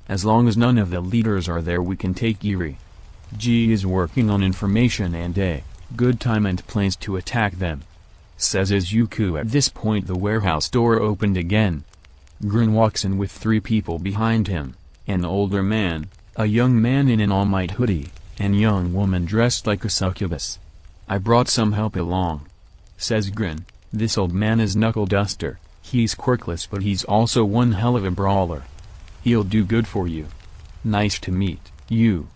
As long as none of the leaders are there we can take Eri. G is working on information and a good time and place to attack them, says Izuku. At this point the warehouse door opened again. Grin walks in with 3 people behind him, an older man, a young man in an All Might hoodie, and young woman dressed like a succubus. I brought some help along, says Grin. This old man is Knuckle Duster. He's quirkless but he's also one hell of a brawler. He'll do good for you. Nice to meet you.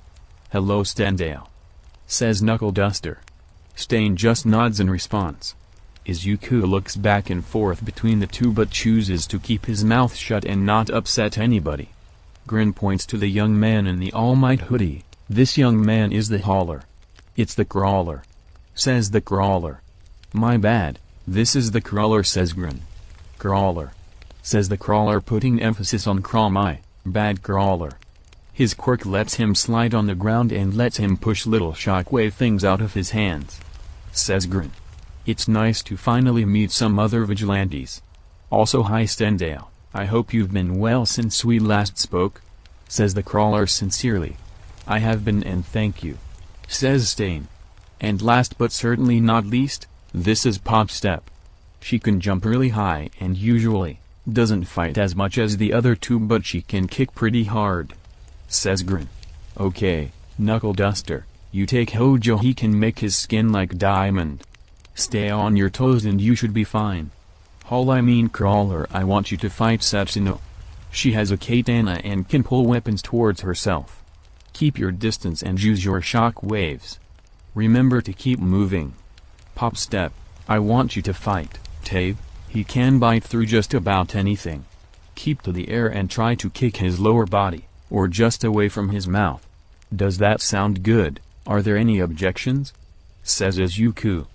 Hello Stendhal, says Knuckle Duster. Stain just nods in response. Izuku looks back and forth between the two but chooses to keep his mouth shut and not upset anybody. Grin points to the young man in the All Might hoodie. This young man is the hauler. It's the crawler, says the crawler. My bad. This is the crawler, says Grin. Crawler, says the crawler, putting emphasis on crawl. My bad, crawler. His quirk lets him slide on the ground and lets him push little shockwave things out of his hands. Says Grin. It's nice to finally meet some other vigilantes. Also hi Stendale, I hope you've been well since we last spoke. Says the crawler sincerely. I have been and thank you. Says Stain. And last but certainly not least, this is Pop Step. She can jump really high and usually doesn't fight as much as the other two, but she can kick pretty hard. Says Grin. Okay, Knuckle Duster, you take Hojo. He can make his skin like diamond. Stay on your toes and you should be fine. Crawler, I want you to fight Satsuno. She has a katana and can pull weapons towards herself. Keep your distance and use your shock waves. Remember to keep moving. Pop Step, I want you to fight Tabe. He can bite through just about anything. Keep to the air and try to kick his lower body, or just away from his mouth. Does that sound good? Are there any objections? Says Izuku.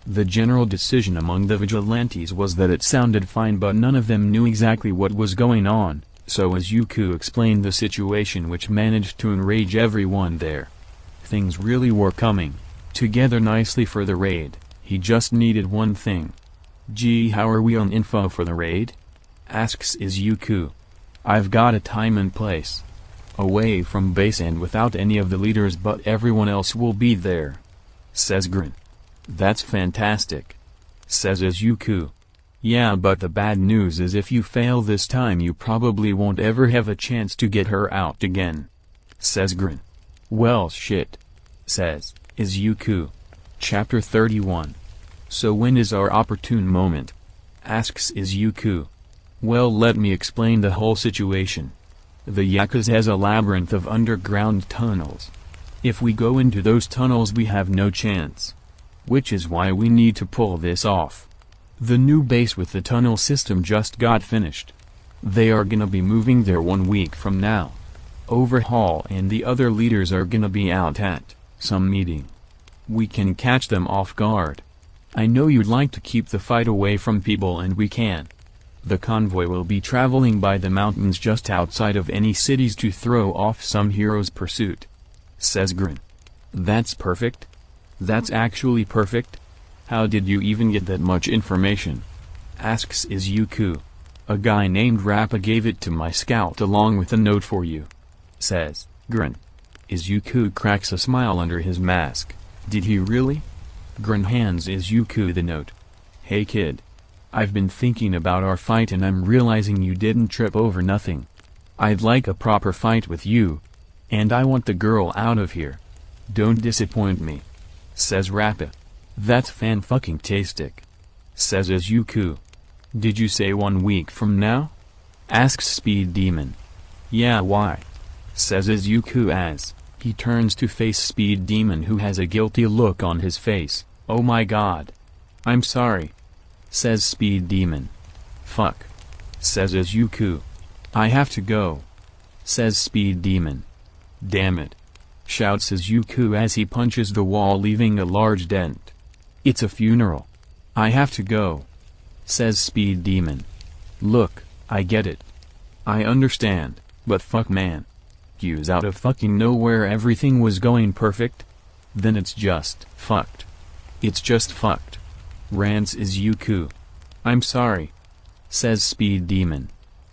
The general decision among the vigilantes was that it sounded fine, but none of them knew exactly what was going on, so Izuku explained the situation, which managed to enrage everyone there. Things really were coming together nicely for the raid. He just needed one thing. Gee, how are we on info for the raid? Asks Izuku. I've got a time and place. Away from base and without any of the leaders, but everyone else will be there. Says Grin. That's fantastic. Says Izuku. Yeah, but the bad news is if you fail this time you probably won't ever have a chance to get her out again. Says Grin. Well shit. Says Izuku. Chapter 31. So when is our opportune moment? Asks Izuku. Well, let me explain the whole situation. The Yakuza has a labyrinth of underground tunnels. If we go into those tunnels we have no chance. Which is why we need to pull this off. The new base with the tunnel system just got finished. They are gonna be moving there 1 week from now. Overhaul and the other leaders are gonna be out at some meeting. We can catch them off guard. I know you'd like to keep the fight away from people, and we can. The convoy will be traveling by the mountains just outside of any cities to throw off some hero's pursuit. Says Grin. That's perfect. That's actually perfect. How did you even get that much information? Asks Izuku. A guy named Rappa gave it to my scout along with a note for you. Says Grin. Izuku cracks a smile under his mask. Did he really? Grin hands Izuku the note. Hey kid. I've been thinking about our fight and I'm realizing you didn't trip over nothing. I'd like a proper fight with you. And I want the girl out of here. Don't disappoint me. Says Rappa. That's fan-fucking-tastic. Says Izuku. Did you say 1 week from now? Asks Speed Demon. Yeah, why? Says Izuku as he turns to face Speed Demon, who has a guilty look on his face. Oh my god. I'm sorry. Says Speed Demon. Fuck. Says Izuku. I have to go. Says Speed Demon. Damn it. Shouts Izuku as he punches the wall, leaving a large dent. It's a funeral. I have to go. Says Speed Demon. Look, I get it. I understand, but fuck man. Q's out of fucking nowhere everything was going perfect? Then it's just fucked. It's just fucked. Rants Izuku. I'm sorry. Says Speed Demon.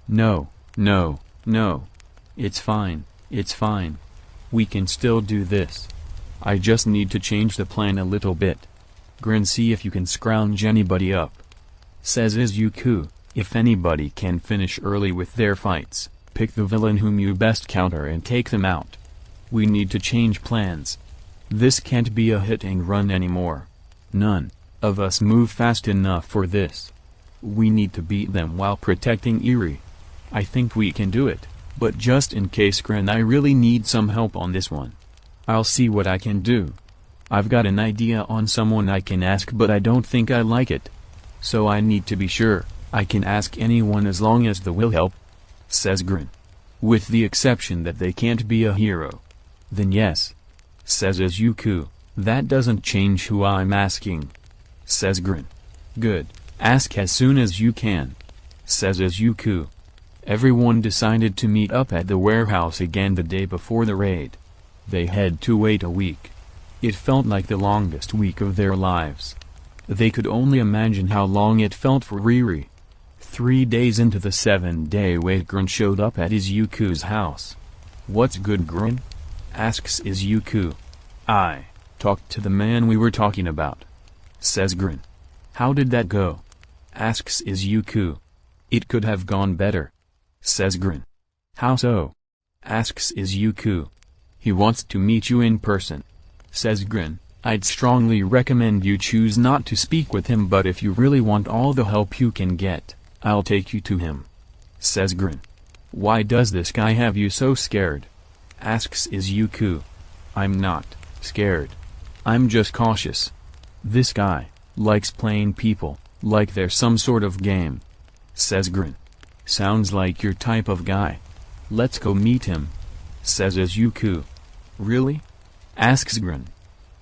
No, no, no. It's fine, it's fine. We can still do this. I just need to change the plan a little bit. Grin, see if you can scrounge anybody up. Says Izuku. If anybody can finish early with their fights, pick the villain whom you best counter and take them out. We need to change plans. This can't be a hit and run anymore. None of us move fast enough for this. We need to beat them while protecting Erie. I think we can do it, but just in case Grin, I really need some help on this one. I'll see what I can do. I've got an idea on someone I can ask, but I don't think I like it. So I need to be sure. I can ask anyone as long as they will help. Says Grin. With the exception that they can't be a hero. Then yes. Says Izuku. That doesn't change who I'm asking. Says Grin. Good. Ask as soon as you can. Says Izuku. Everyone decided to meet up at the warehouse again the day before the raid. They had to wait a week. It felt like the longest week of their lives. They could only imagine how long it felt for Riri. 3 days into the 7-day wait, Grin showed up at Izuku's house. "What's good, Grin?" asks Izuku. "I talked to the man we were talking about," says Grin. "How did that go?" asks Izuku. "It could have gone better," says Grin. "How so?" asks Izuku. "He wants to meet you in person," says Grin. "I'd strongly recommend you choose not to speak with him, but if you really want all the help you can get, I'll take you to him," says Grin. "Why does this guy have you so scared?" asks Izuku. "I'm not scared. I'm just cautious. This guy likes playing people like they're some sort of game," says Grin. "Sounds like your type of guy. Let's go meet him," says Izuku. "Really?" asks Grin.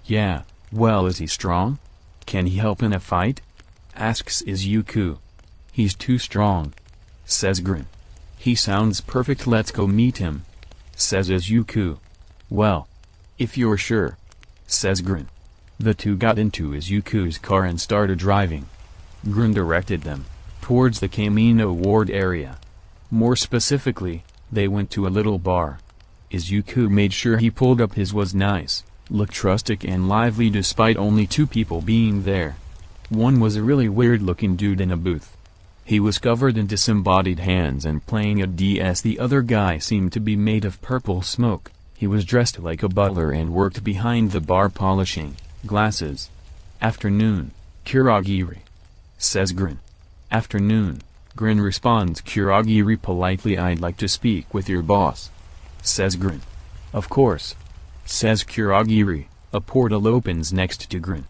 "Yeah, well, is he strong? Can he help in a fight?" asks Izuku. "He's too strong," says Grin. "He sounds perfect, let's go meet him," says Izuku. "Well, if you're sure," says Grin. The two got into Izuku's car and started driving. Grin directed them towards the Kamino Ward area. More specifically, they went to a little bar. Izuku made sure he pulled up his was nice, looked rustic and lively despite only 2 people being there. One was a really weird-looking dude in a booth. He was covered in disembodied hands and playing a DS. The other guy seemed to be made of purple smoke. He was dressed like a butler and worked behind the bar polishing glasses. "Afternoon, Kurogiri," says Grin. "Afternoon," Grin responds Kurogiri politely. "I'd like to speak with your boss," says Grin. "Of course," says Kurogiri. A portal opens next to Grin.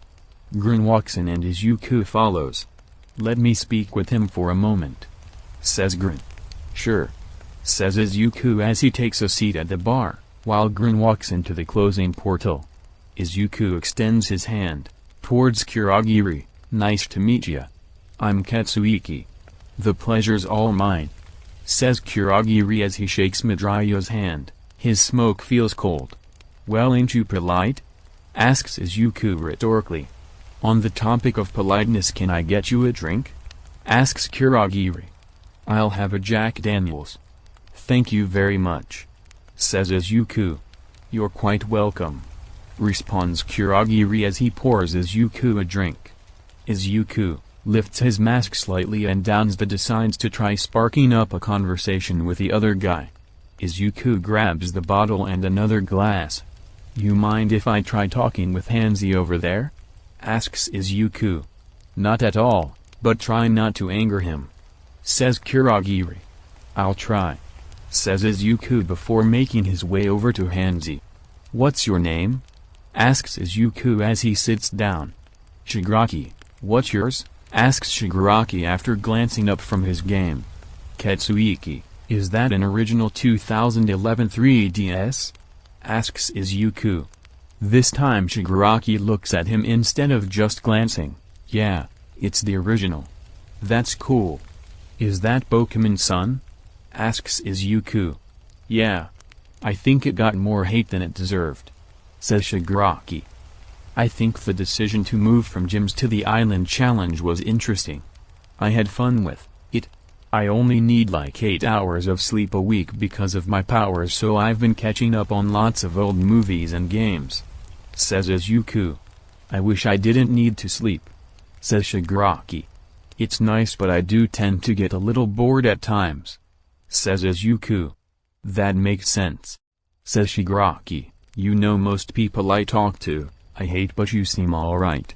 Grin walks in and Izuku follows. "Let me speak with him for a moment," says Grin. "Sure," says Izuku as he takes a seat at the bar, while Grin walks into the closing portal. Izuku extends his hand towards Kurogiri. "Nice to meet ya. I'm Katsuiki." "The pleasure's all mine," says Kurogiri as he shakes Midoriya's hand. His smoke feels cold. "Well, ain't you polite?" asks Izuku rhetorically. "On the topic of politeness, can I get you a drink?" asks Kurogiri. "I'll have a Jack Daniels." "Thank you very much," says Izuku. "You're quite welcome," responds Kurogiri as he pours Izuku a drink. Izuku lifts his mask slightly and downs the decides to try sparking up a conversation with the other guy. Izuku grabs the bottle and another glass. "You mind if I try talking with Hanzi over there?" asks Izuku. "Not at all, but try not to anger him," says Kurogiri. "I'll try," says Izuku before making his way over to Hanzi. "What's your name?" asks Izuku as he sits down. "Shigaraki." "What's yours?" asks Shigaraki after glancing up from his game. "Katsuiki." "Is that an original 2011 3DS?" asks Izuku. This time Shigaraki looks at him instead of just glancing. "Yeah, it's the original." "That's cool. Is that Pokemon Sun?" asks Izuku. "Yeah. I think it got more hate than it deserved," says Shigaraki. "I think the decision to move from gyms to the island challenge was interesting. I had fun with it. I only need like 8 hours of sleep a week because of my powers, so I've been catching up on lots of old movies and games," says Izuku. "I wish I didn't need to sleep," says Shigaraki. "It's nice, but I do tend to get a little bored at times," says Izuku. "That makes sense," says Shigaraki. "You know, most people I talk to, I hate, but you seem alright."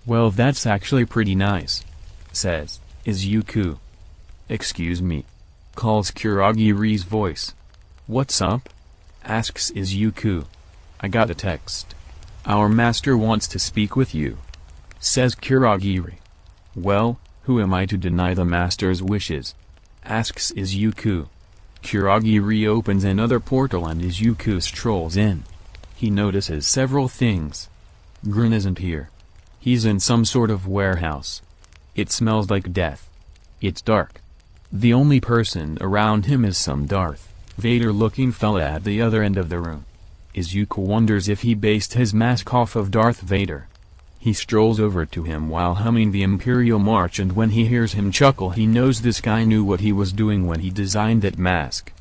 "Well, that's actually pretty nice," says Izuku. "Excuse me," calls Kurogiri's voice. "What's up?" asks Izuku. "I got a text. Our master wants to speak with you," says Kurogiri. "Well, who am I to deny the master's wishes?" asks Izuku. Kurogiri opens another portal and Izuku strolls in. He notices several things. Grin isn't here. He's in some sort of warehouse. It smells like death. It's dark. The only person around him is some Darth Vader-looking fella at the other end of the room. Izuku wonders if he based his mask off of Darth Vader. He strolls over to him while humming the Imperial March, and when he hears him chuckle he knows this guy knew what he was doing when he designed that mask.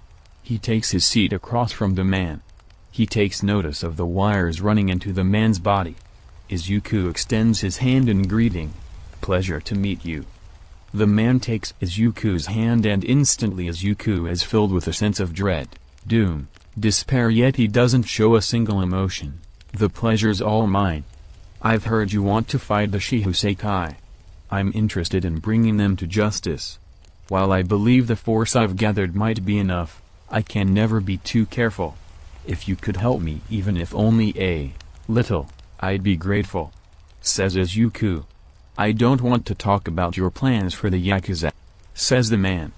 He takes his seat across from the man. He takes notice of the wires running into the man's body. Izuku extends his hand in greeting. "Pleasure to meet you." The man takes Izuku's hand, and instantly Izuku is filled with a sense of dread, doom, despair, yet he doesn't show a single emotion. "The pleasure's all mine. I've heard you want to fight the Shihusekai. I'm interested in bringing them to justice. While I believe the force I've gathered might be enough, I can never be too careful. If you could help me, even if only a little, I'd be grateful," says Izuku. "I don't want to talk about your plans for the Yakuza," says the man.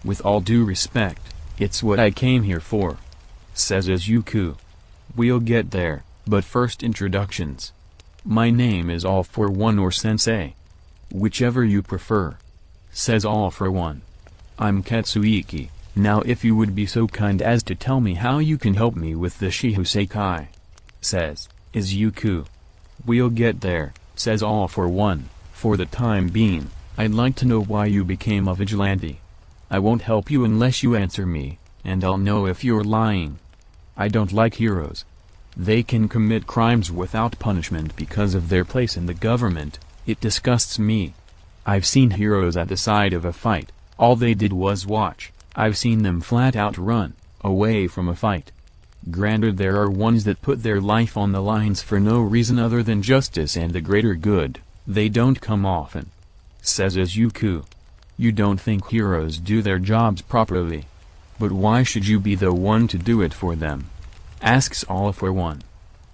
"With all due respect, it's what I came here for," says Izuku. "We'll get there, but first introductions. My name is All for One, or Sensei. Whichever you prefer," says All for One. "I'm Katsuiki. Now if you would be so kind as to tell me how you can help me with the Shihusekai," says Izuku. "We'll get there," says All for One. "For the time being, I'd like to know why you became a vigilante. I won't help you unless you answer me, and I'll know if you're lying. I don't like heroes. They can commit crimes without punishment because of their place in the government. It disgusts me. I've seen heroes at the side of a fight. All they did was watch. I've seen them flat out run away from a fight. Granted, there are ones that put their life on the lines for no reason other than justice and the greater good. They don't come often," says Izuku. "You don't think heroes do their jobs properly? But why should you be the one to do it for them?" asks All for One.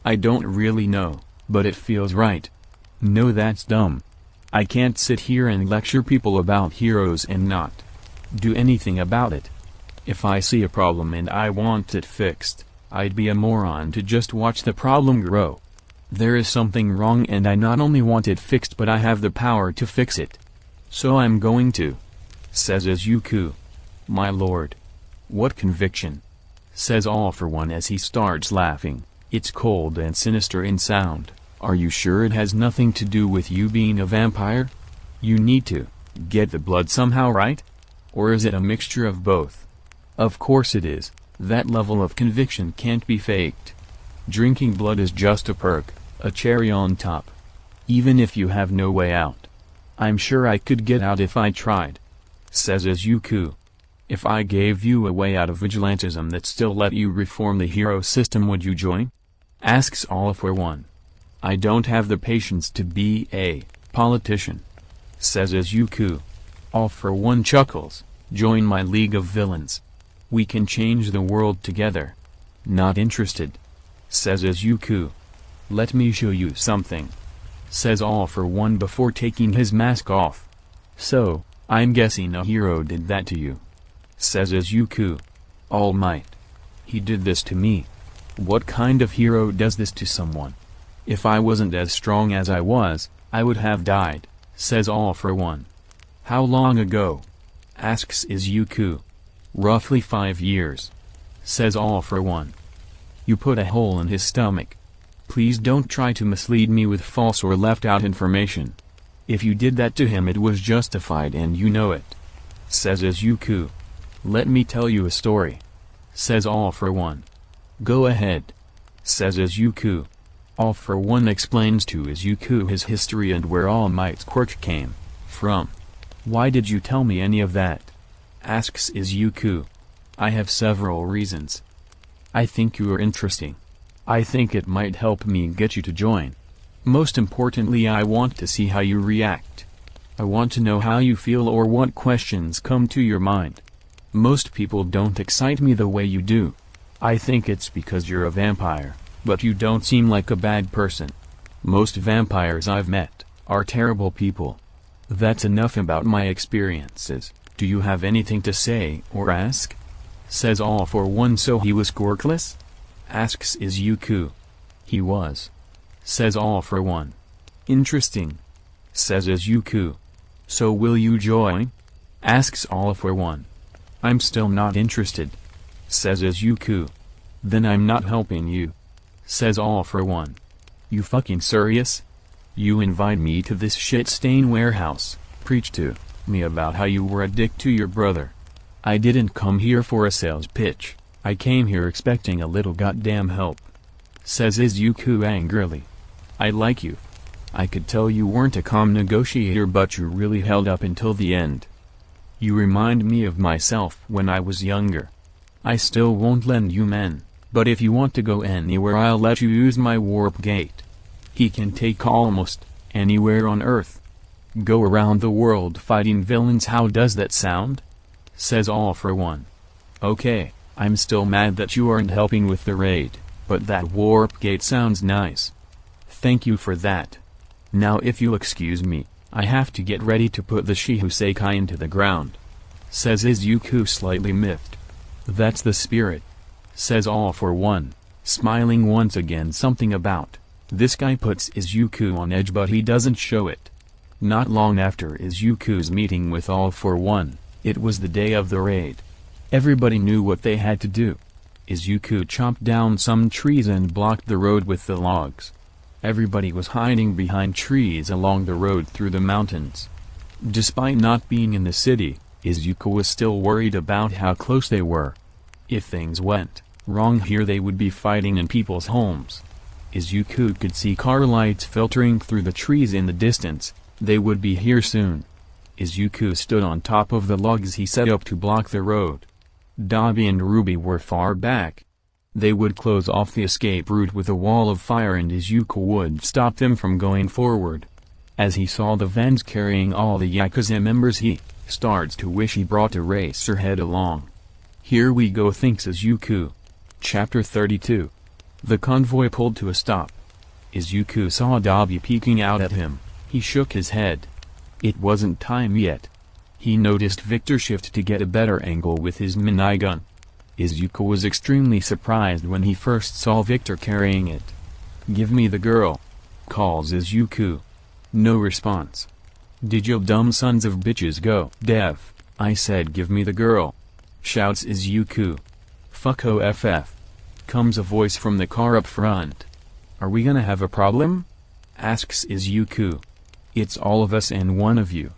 "I don't really know, but it feels right." "No, that's dumb. I can't sit here and lecture people about heroes and not do anything about it. If I see a problem and I want it fixed, I'd be a moron to just watch the problem grow. There is something wrong and I not only want it fixed but I have the power to fix it. So I'm going to," says Izuku. "My lord. What conviction," says All for One as he starts laughing. "It's cold and sinister in sound. Are you sure it has nothing to do with you being a vampire? You need to get the blood somehow, right? Or is it a mixture of both?" "Of course it is. That level of conviction can't be faked. Drinking blood is just a perk, a cherry on top. Even if you have no way out. I'm sure I could get out if I tried," says Izuku. "If I gave you a way out of vigilantism that still let you reform the hero system, would you join?" asks All for One. "I don't have the patience to be a politician," says Izuku. All for One chuckles. "Join my league of villains. We can change the world together." "Not interested," says Izuku. "Let me show you something," says All for One before taking his mask off. "So, I'm guessing a hero did that to you," says Izuku. "All Might. He did this to me. What kind of hero does this to someone? If I wasn't as strong as I was, I would have died," says All for One. "How long ago?" asks Izuku. "Roughly 5 years," says All for One. "You put a hole in his stomach. Please don't try to mislead me with false or left out information. If you did that to him, it was justified and you know it," says Izuku. "Let me tell you a story," says All for One. "Go ahead," says Izuku. All for One explains to Izuku his history and where All Might's quirk came from. "Why did you tell me any of that?" asks Izuku. "I have several reasons. I think you are interesting. I think it might help me get you to join. Most importantly, I want to see how you react. I want to know how you feel or what questions come to your mind. Most people don't excite me the way you do. I think it's because you're a vampire, but you don't seem like a bad person. Most vampires I've met are terrible people. That's enough about my experiences. Do you have anything to say or ask?" says All for One. "So he was quirkless?" asks Izuku. "He was," says All for One. "Interesting," says Izuku. "So will you join?" Asks All For One. I'm still not interested. Says Izuku. Then I'm not helping you. Says All For One. You fucking serious? You invite me to this shit stain warehouse, preach to me about how you were a dick to your brother. I didn't come here for a sales pitch, I came here expecting a little goddamn help. Says Izuku angrily. I like you. I could tell you weren't a calm negotiator, but you really held up until the end. You remind me of myself when I was younger. I still won't lend you men, but if you want to go anywhere I'll let you use my warp gate. He can take almost anywhere on Earth. Go around the world fighting villains. How does that sound? Says All For One. Okay, I'm still mad that you aren't helping with the raid, but that warp gate sounds nice. Thank you for that. Now if you'll excuse me, I have to get ready to put the Shihuseikai into the ground. Says Izuku slightly miffed. That's the spirit. Says All For One, smiling once again. Something about this guy puts Izuku on edge, but he doesn't show it. Not long after Izuku's meeting with All For One, it was the day of the raid. Everybody knew what they had to do. Izuku chopped down some trees and blocked the road with the logs. Everybody was hiding behind trees along the road through the mountains. Despite not being in the city, Izuku was still worried about how close they were. If things went wrong here, they would be fighting in people's homes. Izuku could see car lights filtering through the trees in the distance. They would be here soon. Izuku stood on top of the logs he set up to block the road. Dabi and Ruby were far back. They would close off the escape route with a wall of fire, and Izuku would stop them from going forward. As he saw the vans carrying all the Yakuza members, he starts to wish he brought Eraserhead along. Here we go, thinks Izuku. Chapter 32. The convoy pulled to a stop. Izuku saw Dabi peeking out at him. He shook his head. It wasn't time yet. He noticed Victor shift to get a better angle with his minigun. Izuku was extremely surprised when he first saw Victor carrying it. Give me the girl, calls Izuku. No response. Did you dumb sons of bitches go deaf? I said give me the girl, shouts Izuku. Fuck OFF. Comes a voice from the car up front. Are we gonna have a problem? Asks Izuku. It's all of us and one of you.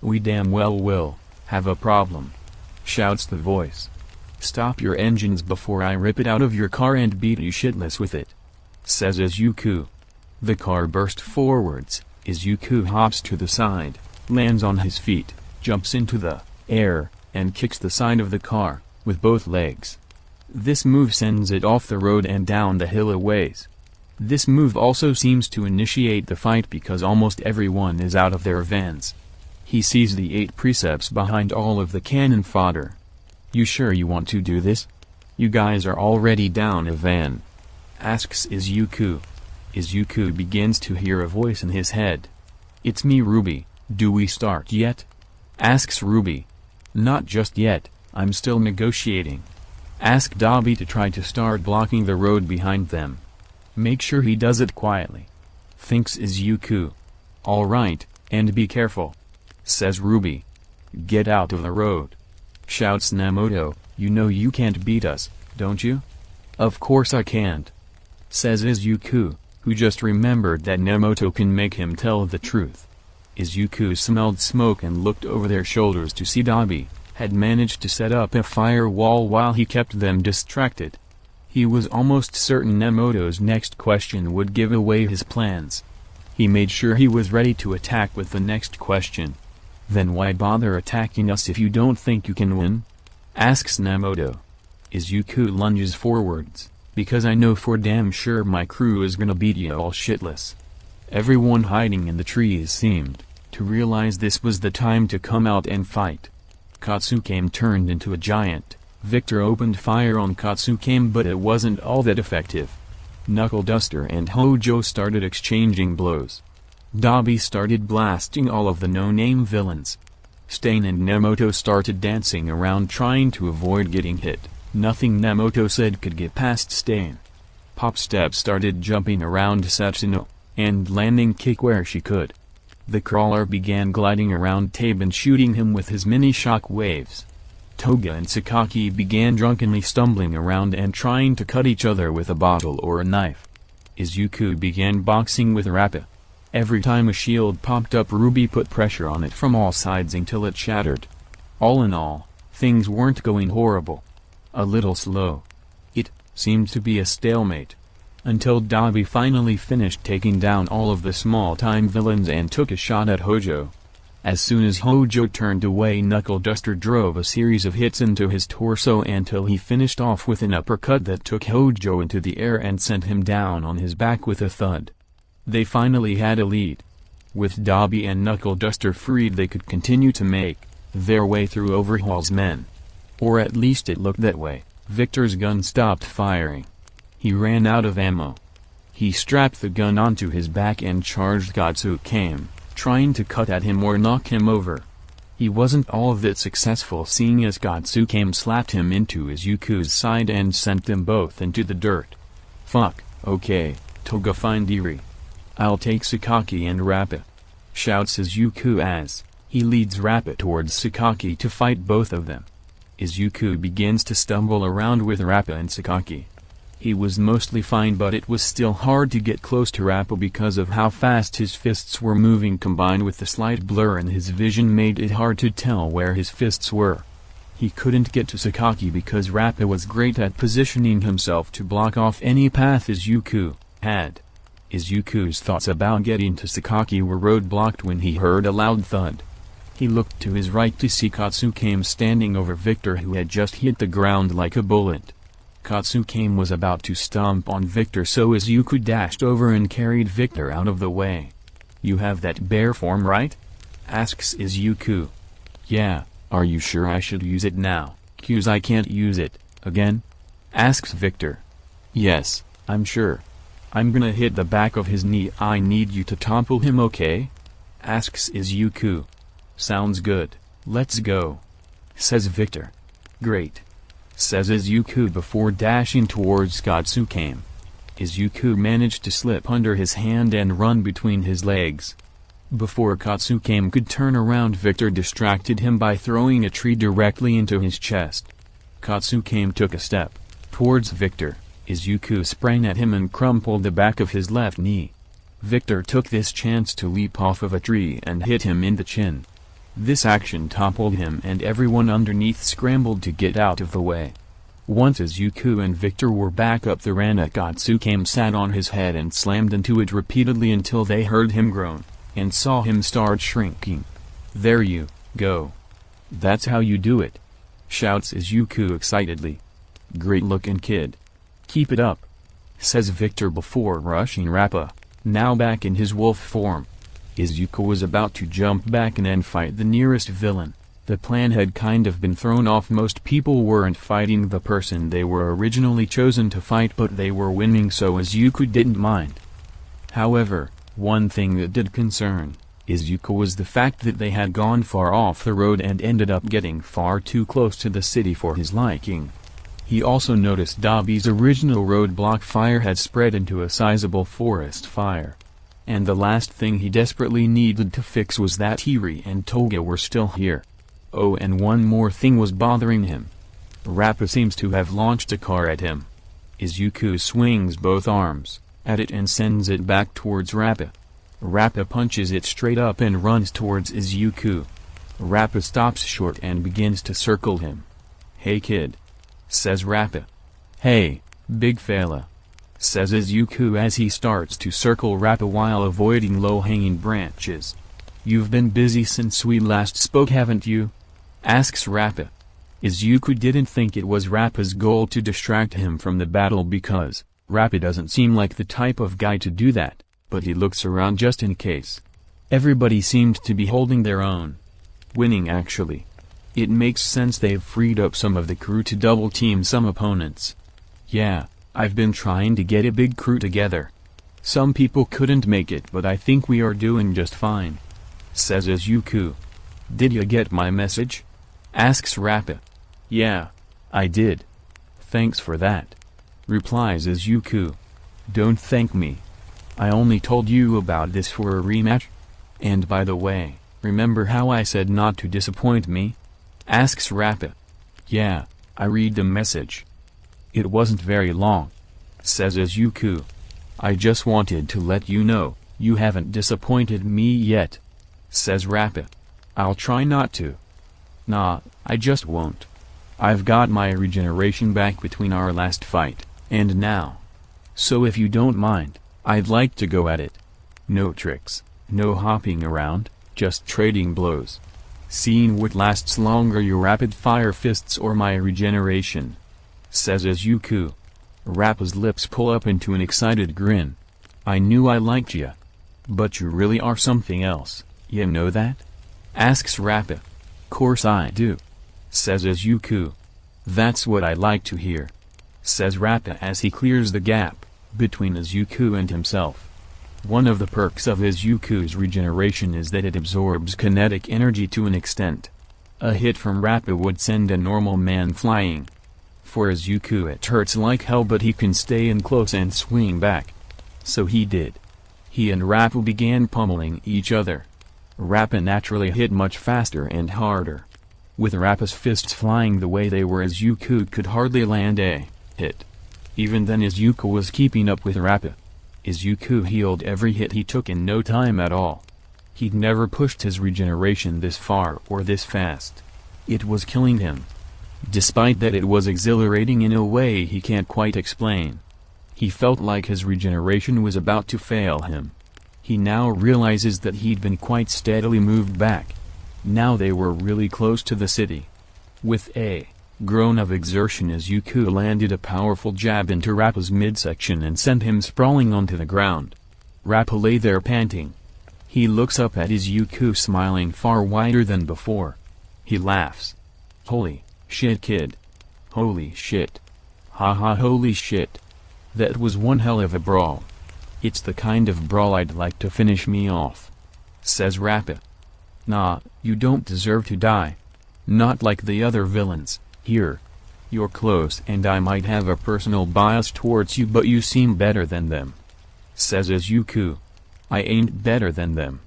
We damn well will have a problem, shouts the voice. Stop your engines before I rip it out of your car and beat you shitless with it, says Izuku. The car burst forwards. Izuku hops to the side, lands on his feet, jumps into the air, and kicks the side of the car with both legs. This move sends it off the road and down the hill a ways. This move also seems to initiate the fight because almost everyone is out of their vans. He sees the 8 precepts behind all of the cannon fodder. You sure you want to do this? You guys are already down a van, asks Izuku. Izuku begins to hear a voice in his head. It's me, Ruby. Do we start yet? Asks Ruby. Not just yet, I'm still negotiating. Ask Dabi to try to start blocking the road behind them. Make sure he does it quietly, thinks Izuku. Alright, and be careful, says Ruby. Get out of the road, shouts Nemoto. You know you can't beat us, don't you? Of course I can't, says Izuku, who just remembered that Nemoto can make him tell the truth. Izuku smelled smoke and looked over their shoulders to see Dabi had managed to set up a firewall while he kept them distracted. He was almost certain Nemoto's next question would give away his plans. He made sure he was ready to attack with the next question. Then why bother attacking us if you don't think you can win? Asks Nemoto. Izuku lunges forwards. Because I know for damn sure my crew is gonna beat you all shitless. Everyone hiding in the trees seemed to realize this was the time to come out and fight. Katsukame turned into a giant. Victor opened fire on Katsukame, but it wasn't all that effective. Knuckle Duster and Hojo started exchanging blows. Dabi started blasting all of the no-name villains. Stain and Nemoto started dancing around trying to avoid getting hit. Nothing Nemoto said could get past Stain. Popstep started jumping around Satsuno, and landing kick where she could. The crawler began gliding around Tabe and shooting him with his mini shock waves. Toga and Sakaki began drunkenly stumbling around and trying to cut each other with a bottle or a knife. Izuku began boxing with Rappa. Every time a shield popped up, Ruby put pressure on it from all sides until it shattered. All in all, things weren't going horrible. A little slow. It seemed to be a stalemate. Until Dabi finally finished taking down all of the small-time villains and took a shot at Hojo. As soon as Hojo turned away, Knuckle Duster drove a series of hits into his torso until he finished off with an uppercut that took Hojo into the air and sent him down on his back with a thud. They finally had a lead. With Dabi and Knuckle Duster freed, they could continue to make their way through Overhaul's men. Or at least it looked that way. Victor's gun stopped firing. He ran out of ammo. He strapped the gun onto his back and charged Gatsukame, trying to cut at him or knock him over. He wasn't all that successful, seeing as Gatsukame slapped him into Izuku's side and sent them both into the dirt. "Fuck, okay, Toga find Eri. I'll take Sakaki and Rappa," shouts Izuku as he leads Rappa towards Sakaki to fight both of them. Izuku begins to stumble around with Rappa and Sakaki. He was mostly fine, but it was still hard to get close to Rappa because of how fast his fists were moving, combined with the slight blur in his vision made it hard to tell where his fists were. He couldn't get to Sakaki because Rappa was great at positioning himself to block off any path Izuku had. Izuku's thoughts about getting to Sakaki were roadblocked when he heard a loud thud. He looked to his right to see Gatsukame standing over Victor, who had just hit the ground like a bullet. Gatsukame was about to stomp on Victor, so Izuku dashed over and carried Victor out of the way. "You have that bear form, right?" asks Izuku. "Yeah, are you sure I should use it now, 'cause I can't use it again?" asks Victor. "Yes, I'm sure. I'm gonna hit the back of his knee. I need you to topple him, okay?" asks Izuku. "Sounds good, let's go," says Victor. "Great," says Izuku before dashing towards Gatsukame. Izuku managed to slip under his hand and run between his legs. Before Gatsukame could turn around, Victor distracted him by throwing a tree directly into his chest. Gatsukame took a step towards Victor. Izuku sprang at him and crumpled the back of his left knee. Victor took this chance to leap off of a tree and hit him in the chin. This action toppled him and everyone underneath scrambled to get out of the way. Once Izuku and Victor were back up the ramp, Gatsukame sat on his head and slammed into it repeatedly until they heard him groan, and saw him start shrinking. "There you go. That's how you do it," shouts Izuku excitedly. "Great looking, kid. Keep it up," says Victor before rushing Rappa, now back in his wolf form. Izuku was about to jump back and then fight the nearest villain. The plan had kind of been thrown off. Most people weren't fighting the person they were originally chosen to fight, but they were winning, so Izuku didn't mind. However, one thing that did concern Izuku was the fact that they had gone far off the road and ended up getting far too close to the city for his liking. He also noticed Dabi's original roadblock fire had spread into a sizable forest fire. And the last thing he desperately needed to fix was that Eri and Toga were still here. Oh, and one more thing was bothering him. Rappa seems to have launched a car at him. Izuku swings both arms at it and sends it back towards Rappa. Rappa punches it straight up and runs towards Izuku. Rappa stops short and begins to circle him. "Hey kid," says Rappa. "Hey, big fella," says Izuku as he starts to circle Rappa while avoiding low-hanging branches. "You've been busy since we last spoke, haven't you?" asks Rappa. Izuku didn't think it was Rappa's goal to distract him from the battle because Rappa doesn't seem like the type of guy to do that, but he looks around just in case. Everybody seemed to be holding their own. Winning, actually. It makes sense, they've freed up some of the crew to double-team some opponents. "Yeah, I've been trying to get a big crew together. Some people couldn't make it, but I think we are doing just fine," says Izuku. "Did you get my message?" asks Rappa. "Yeah, I did. Thanks for that," replies Izuku. "Don't thank me. I only told you about this for a rematch," And by the way, remember how I said not to disappoint me? Asks Rappa. Yeah, I read the message. It wasn't very long. Says Izuku. I just wanted to let you know, you haven't disappointed me yet. Says Rappa. I'll try not to. Nah, I just won't. I've got my regeneration back between our last fight, and now. So if you don't mind, I'd like to go at it. No tricks, no hopping around, just trading blows. Seeing what lasts longer, your rapid fire fists or my regeneration. Says Izuku. Rappa's lips pull up into an excited grin. I knew I liked ya. But you really are something else, you know that? Asks Rappa. Course I do. Says Izuku. That's what I like to hear. Says Rappa as he clears the gap between Izuku and himself. One of the perks of Izuku's regeneration is that it absorbs kinetic energy to an extent. A hit from Rappa would send a normal man flying. For Izuku it hurts like hell, but he can stay in close and swing back. So he did. He and Rappa began pummeling each other. Rappa naturally hit much faster and harder. With Rappa's fists flying the way they were, Izuku could hardly land a hit. Even then Izuku was keeping up with Rappa. Izuku healed every hit he took in no time at all. He'd never pushed his regeneration this far or this fast. It was killing him. Despite that, it was exhilarating in a way he can't quite explain. He felt like his regeneration was about to fail him. He now realizes that he'd been quite steadily moved back. Now they were really close to the city. With a groan of exertion, Izuku landed a powerful jab into Rappa's midsection and sent him sprawling onto the ground. Rappa lay there panting. He looks up at Izuku, smiling far wider than before. He laughs. Holy shit, kid. Holy shit. Haha, holy shit. That was one hell of a brawl. It's the kind of brawl I'd like to finish me off. Says Rappa. Nah, you don't deserve to die. Not like the other villains. Here. You're close and I might have a personal bias towards you, but you seem better than them. Says Izuku. I ain't better than them.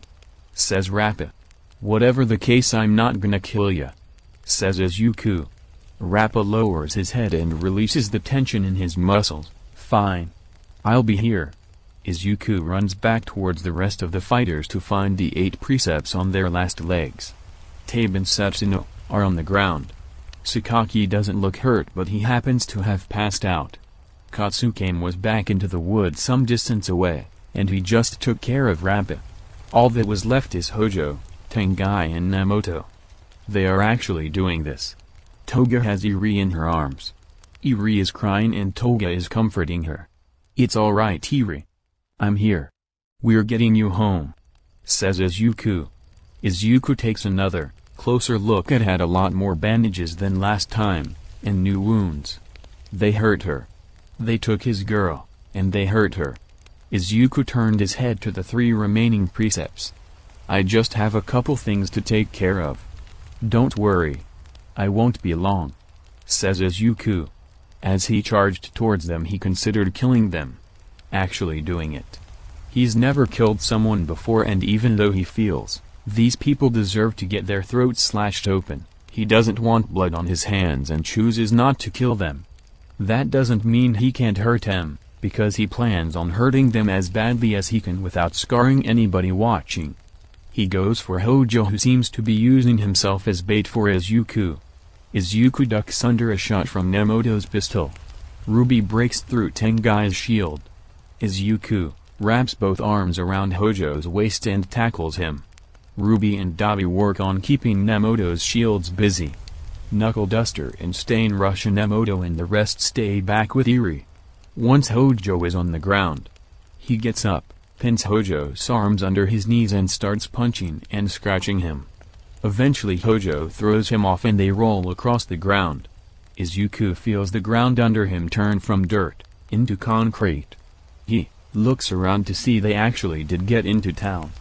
Says Rappa. Whatever the case, I'm not gonna kill ya. Says Izuku. Rappa lowers his head and releases the tension in his muscles. Fine. I'll be here. Izuku runs back towards the rest of the fighters to find the 8 precepts on their last legs. Tabe and Setsuno are on the ground. Sakaki doesn't look hurt, but he happens to have passed out. Katsuki was back into the woods some distance away, and he just took care of Rappa. All that was left is Hojo, Tengai and Nemoto. They are actually doing this. Toga has Iri in her arms. Iri is crying and Toga is comforting her. It's alright, Iri. I'm here. We're getting you home. Says Izuku. Izuku takes another, closer look at had a lot more bandages than last time, and new wounds. They hurt her. They took his girl, and they hurt her. Izuku turned his head to the 3 remaining precepts. I just have a couple things to take care of. Don't worry. I won't be long. Says Izuku. As he charged towards them, he considered killing them. Actually doing it. He's never killed someone before, and even though he feels these people deserve to get their throats slashed open, he doesn't want blood on his hands and chooses not to kill them. That doesn't mean he can't hurt them, because he plans on hurting them as badly as he can without scarring anybody watching. He goes for Hojo, who seems to be using himself as bait for Izuku. Izuku ducks under a shot from Nemoto's pistol. Ruby breaks through Tengai's shield. Izuku wraps both arms around Hojo's waist and tackles him. Ruby and Dabi work on keeping Nemoto's shields busy. Knuckle Duster and Stain rush Nemoto and the rest stay back with Iri. Once Hojo is on the ground, he gets up, pins Hojo's arms under his knees and starts punching and scratching him. Eventually Hojo throws him off and they roll across the ground. Izuku feels the ground under him turn from dirt into concrete. He looks around to see they actually did get into town.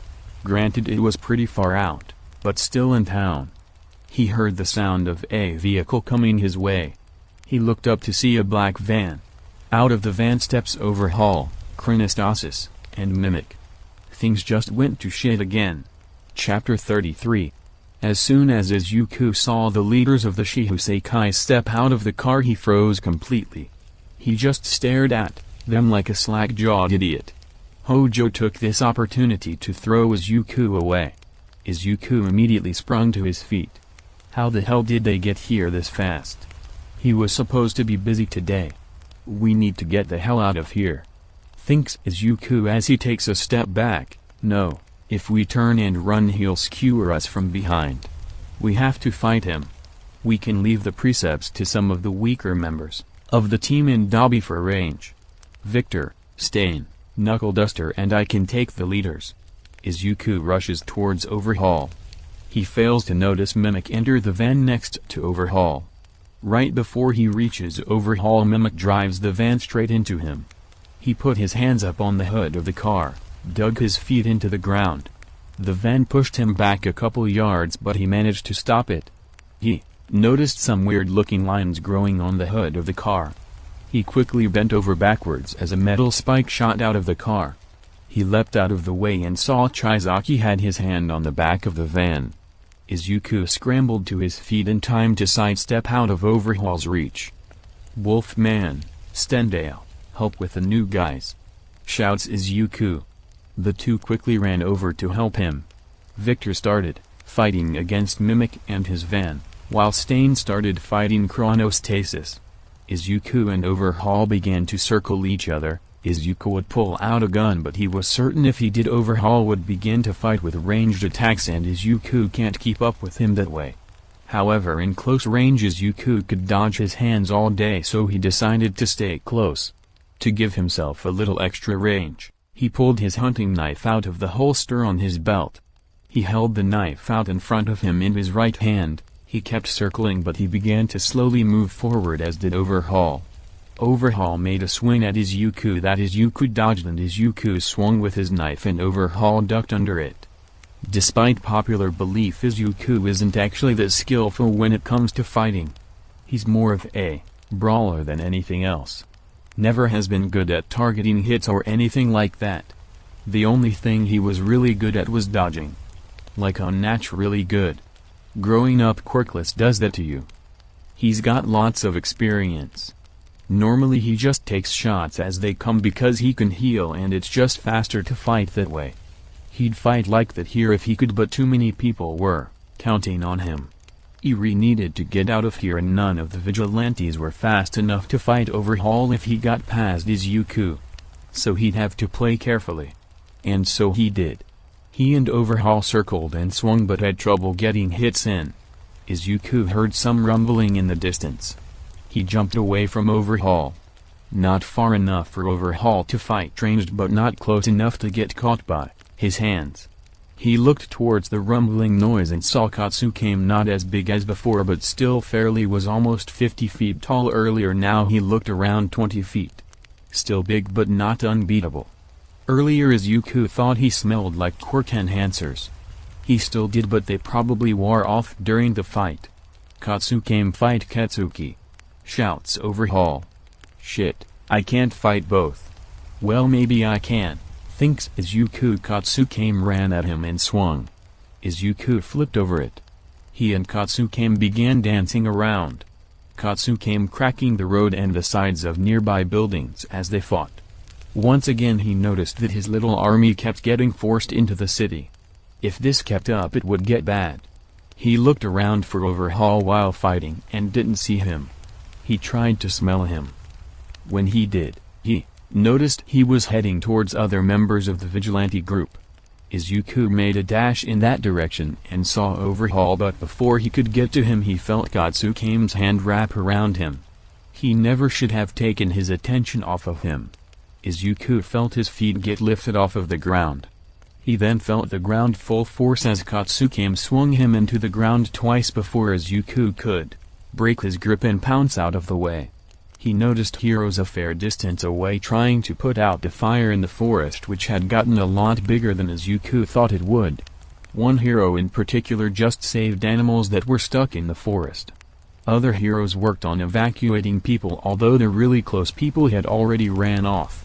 Granted, it was pretty far out, but still in town. He heard the sound of a vehicle coming his way. He looked up to see a black van. Out of the van steps Overhaul, Sypnosis, and Mimic. Things just went to shit again. Chapter 33. As soon as Izuku saw the leaders of the Shihosekai step out of the car, he froze completely. He just stared at them like a slack-jawed idiot. Hojo took this opportunity to throw Izuku away. Izuku immediately sprung to his feet. How the hell did they get here this fast? He was supposed to be busy today. We need to get the hell out of here, thinks Izuku as he takes a step back. No, if we turn and run he'll skewer us from behind. We have to fight him. We can leave the precepts to some of the weaker members of the team in Dabi for range. Victor, Stain, Knuckle Duster and I can take the leaders. Izuku rushes towards Overhaul. He fails to notice Mimic enter the van next to Overhaul. Right before he reaches Overhaul, Mimic drives the van straight into him. He put his hands up on the hood of the car, dug his feet into the ground. The van pushed him back a couple yards, but he managed to stop it. He noticed some weird-looking lines growing on the hood of the car. He quickly bent over backwards as a metal spike shot out of the car. He leapt out of the way and saw Chizaki had his hand on the back of the van. Izuku scrambled to his feet in time to sidestep out of Overhaul's reach. "Wolfman, Stendale, help with the new guys!" shouts Izuku. The two quickly ran over to help him. Victor started fighting against Mimic and his van, while Stain started fighting Chronostasis. Izuku and Overhaul began to circle each other. Izuku would pull out a gun, but he was certain if he did, Overhaul would begin to fight with ranged attacks and Izuku can't keep up with him that way. However, in close range Izuku could dodge his hands all day, so he decided to stay close. To give himself a little extra range, he pulled his hunting knife out of the holster on his belt. He held the knife out in front of him in his right hand. He kept circling, but he began to slowly move forward, as did Overhaul. Overhaul made a swing at Izuku that Izuku dodged, and Izuku swung with his knife and Overhaul ducked under it. Despite popular belief, Izuku isn't actually that skillful when it comes to fighting. He's more of a brawler than anything else. Never has been good at targeting hits or anything like that. The only thing he was really good at was dodging. Like unnaturally good. Growing up quirkless does that to you. He's got lots of experience. Normally he just takes shots as they come because he can heal and it's just faster to fight that way. He'd fight like that here if he could, but too many people were counting on him. Eri needed to get out of here and none of the vigilantes were fast enough to fight Overhaul if he got past Izuku. So he'd have to play carefully. And so he did. He and Overhaul circled and swung but had trouble getting hits in. Izuku heard some rumbling in the distance. He jumped away from Overhaul. Not far enough for Overhaul to fight ranged, but not close enough to get caught by his hands. He looked towards the rumbling noise and saw Katsuki, not as big as before but still fairly, was almost 50 feet tall earlier. Now he looked around 20 feet. Still big but not unbeatable. Earlier Izuku thought he smelled like quirk enhancers. He still did, but they probably wore off during the fight. Katsuki fight Katsuki, shouts Overhaul. Shit, I can't fight both. Well, maybe I can, thinks Izuku. Katsuki ran at him and swung. Izuku flipped over it. He and Katsuki began dancing around. Katsuki cracking the road and the sides of nearby buildings as they fought. Once again he noticed that his little army kept getting forced into the city. If this kept up it would get bad. He looked around for Overhaul while fighting and didn't see him. He tried to smell him. When he did, he noticed he was heading towards other members of the vigilante group. Izuku made a dash in that direction and saw Overhaul, but before he could get to him he felt Katsuki's hand wrap around him. He never should have taken his attention off of him. Izuku felt his feet get lifted off of the ground. He then felt the ground full force as Katsuki swung him into the ground twice before Izuku could break his grip and pounce out of the way. He noticed heroes a fair distance away trying to put out the fire in the forest, which had gotten a lot bigger than Izuku thought it would. One hero in particular just saved animals that were stuck in the forest. Other heroes worked on evacuating people, although the really close people had already ran off.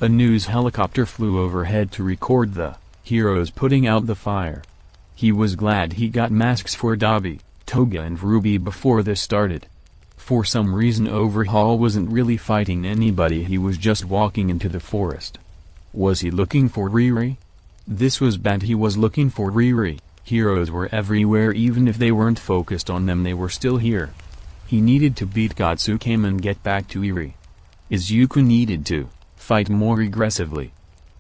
A news helicopter flew overhead to record the heroes putting out the fire. He was glad he got masks for Dabi, Toga and Ruby before this started. For some reason Overhaul wasn't really fighting anybody, he was just walking into the forest. Was he looking for Riri? This was bad, he was looking for Riri. Heroes were everywhere, even if they weren't focused on them they were still here. He needed to beat Katsukame and get back to Eri. Izuku needed to fight more aggressively.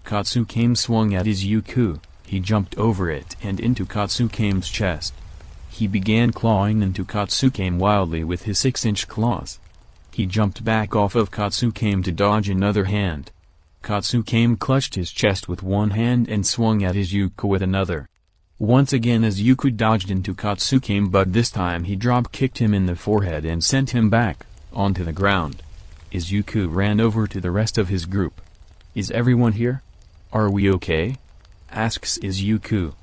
Katsukame swung at Izuku, he jumped over it and into Katsukame's chest. He began clawing into Katsukame wildly with his 6-inch claws. He jumped back off of Katsukame to dodge another hand. Katsukame clutched his chest with one hand and swung at Izuku with another. Once again Izuku dodged into Katsukame, but this time he drop-kicked him in the forehead and sent him back onto the ground. Izuku ran over to the rest of his group. "Is everyone here? Are we okay?" asks Izuku.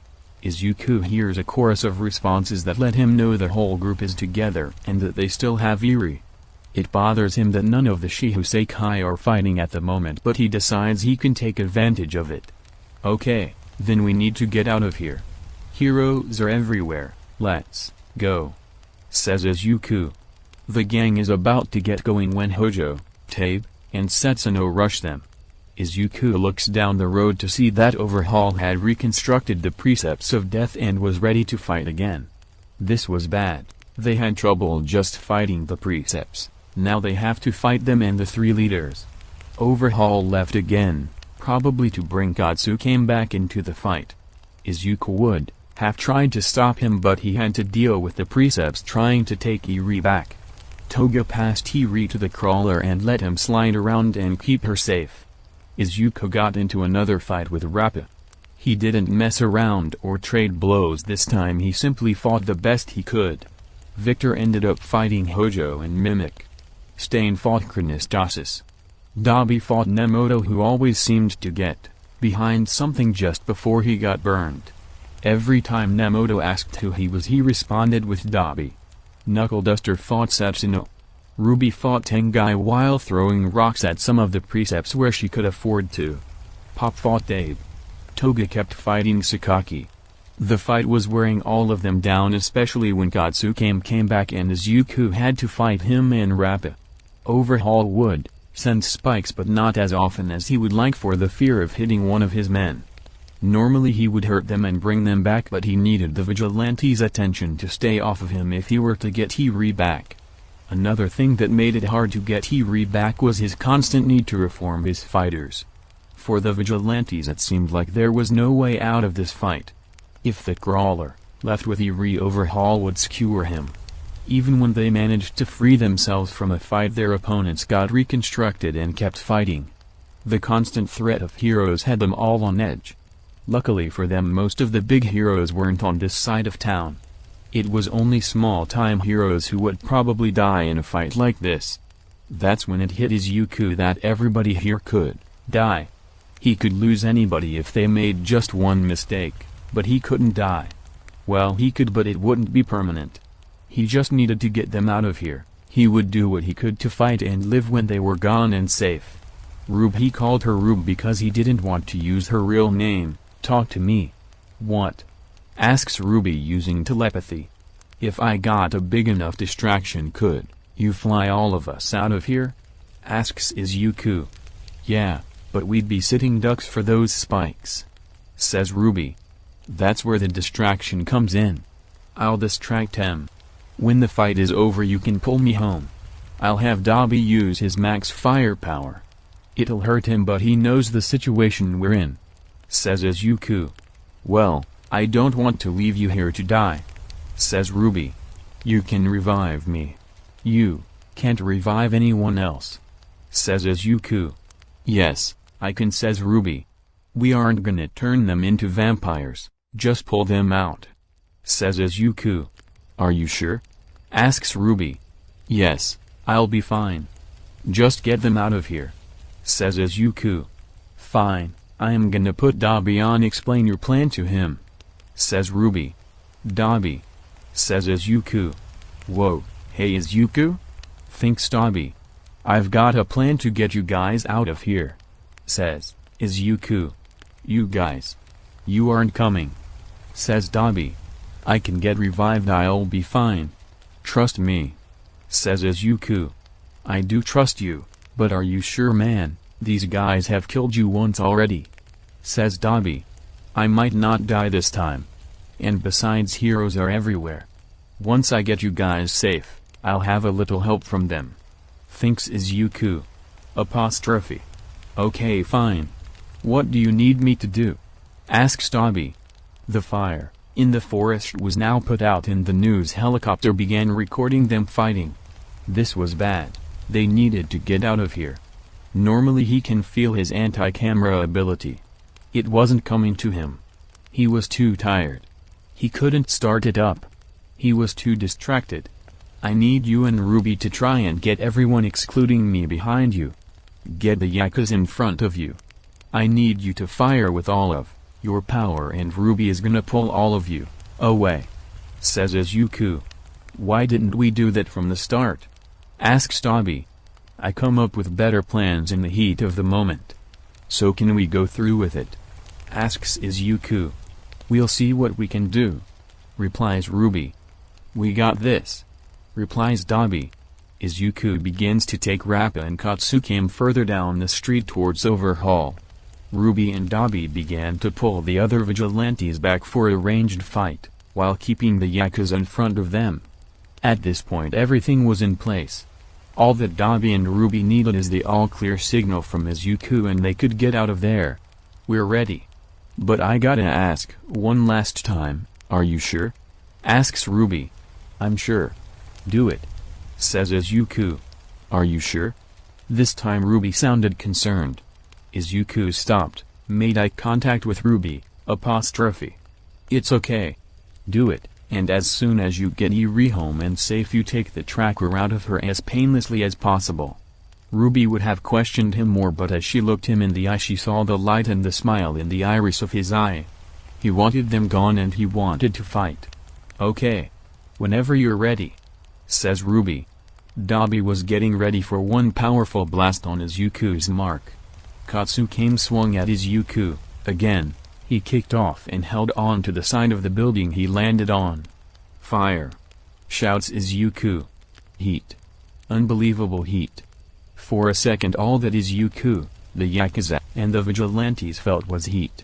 Izuku hears a chorus of responses that let him know the whole group is together and that they still have Eri. It bothers him that none of the Shihosekai are fighting at the moment, but he decides he can take advantage of it. "Okay, then we need to get out of here. Heroes are everywhere, let's go," says Izuku. The gang is about to get going when Hojo, Tabe, and Setsuno rush them. Izuku looks down the road to see that Overhaul had reconstructed the precepts of death and was ready to fight again. This was bad. They had trouble just fighting the precepts, now they have to fight them and the 3 leaders. Overhaul left again, probably to bring Katsukame back into the fight. Izuku would have tried to stop him, but he had to deal with the precepts trying to take Eri back. Toga passed Eri to the crawler and let him slide around and keep her safe. Izuku got into another fight with Rappa. He didn't mess around or trade blows this time, he simply fought the best he could. Victor ended up fighting Hojo and Mimic. Stain fought Chronostasis. Dabi fought Nemoto, who always seemed to get behind something just before he got burned. Every time Nemoto asked who he was, he responded with Dabi. Knuckle Duster fought Setsuno. Ruby fought Tengai while throwing rocks at some of the precepts where she could afford to. Pop fought Abe. Toga kept fighting Sakaki. The fight was wearing all of them down, especially when Katsukame came back and Izuku had to fight him and Rappa. Overhaul would send spikes, but not as often as he would like for the fear of hitting one of his men. Normally he would hurt them and bring them back, but he needed the Vigilante's attention to stay off of him if he were to get Eri back. Another thing that made it hard to get Eri back was his constant need to reform his fighters. For the Vigilantes it seemed like there was no way out of this fight. If the crawler left with Eri, Overhaul would skewer him. Even when they managed to free themselves from a fight, their opponents got reconstructed and kept fighting. The constant threat of heroes had them all on edge. Luckily for them, most of the big heroes weren't on this side of town. It was only small-time heroes who would probably die in a fight like this. That's when it hit Izuku that everybody here could die. He could lose anybody if they made just one mistake, but he couldn't die. Well, he could, but it wouldn't be permanent. He just needed to get them out of here. He would do what he could to fight and live when they were gone and safe. Rube, he called her Rube because he didn't want to use her real name. "Talk to me." "What?" asks Ruby using telepathy. "If I got a big enough distraction, could you fly all of us out of here?" asks Izuku. "Yeah, but we'd be sitting ducks for those spikes," says Ruby. "That's where the distraction comes in. I'll distract him. When the fight is over you can pull me home. I'll have Dabi use his max firepower. It'll hurt him, but he knows the situation we're in," says Izuku. "Well, I don't want to leave you here to die," says Ruby. "You can revive me. You can't revive anyone else," says Izuku. "Yes, I can," says Ruby. "We aren't gonna turn them into vampires, just pull them out," says Izuku. "Are you sure?" asks Ruby. "Yes, I'll be fine. Just get them out of here," says Izuku. "Fine, I am gonna put Dabi on. Explain your plan to him," says Ruby. "Dabi," says Izuku. "Whoa, hey Izuku?" thinks Dabi. "I've got a plan to get you guys out of here," says Izuku. "You guys. You aren't coming," says Dabi. I can get revived, I'll be fine. Trust me, says Izuku. I do trust you, but are you sure, man? These guys have killed you once already, says Dabi. I might not die this time. And besides, heroes are everywhere. Once I get you guys safe, I'll have a little help from them, thinks Izuku. Apostrophe. Okay, fine. What do you need me to do? Asks Dabi. The fire in the forest was now put out and the news helicopter began recording them fighting. This was bad. They needed to get out of here. Normally he can feel his anti-camera ability. It wasn't coming to him. He was too tired. He couldn't start it up. He was too distracted. I need you and Ruby to try and get everyone excluding me behind you. Get the Yakuza in front of you. I need you to fire with all of your power and Ruby is gonna pull all of you away, says Izuku. Why didn't we do that from the start? Asks Dabi. I come up with better plans in the heat of the moment. So can we go through with it? Asks Izuku. We'll see what we can do, replies Ruby. We got this, replies Dabi. Izuku begins to take Rappa and Katsuki further down the street towards Overhaul. Ruby and Dabi began to pull the other vigilantes back for a ranged fight, while keeping the Yakuza in front of them. At this point everything was in place. All that Dabi and Ruby needed is the all-clear signal from Izuku and they could get out of there. We're ready. But I gotta ask, one last time, are you sure? Asks Ruby. I'm sure. Do it, says Izuku. Are you sure? This time Ruby sounded concerned. Izuku stopped, made eye contact with Ruby, apostrophe. It's okay. Do it, and as soon as you get Eri home and safe you take the tracker out of her as painlessly as possible. Ruby would have questioned him more, but as she looked him in the eye she saw the light and the smile in the iris of his eye. He wanted them gone and he wanted to fight. Okay. Whenever you're ready, says Ruby. Dabi was getting ready for one powerful blast on Izuku's mark. Katsuki swung at Izuku. Again, he kicked off and held on to the side of the building he landed on. Fire! Shouts Izuku. Heat. Unbelievable heat. For a second all that Izuku, the Yakuza, and the vigilantes felt was heat.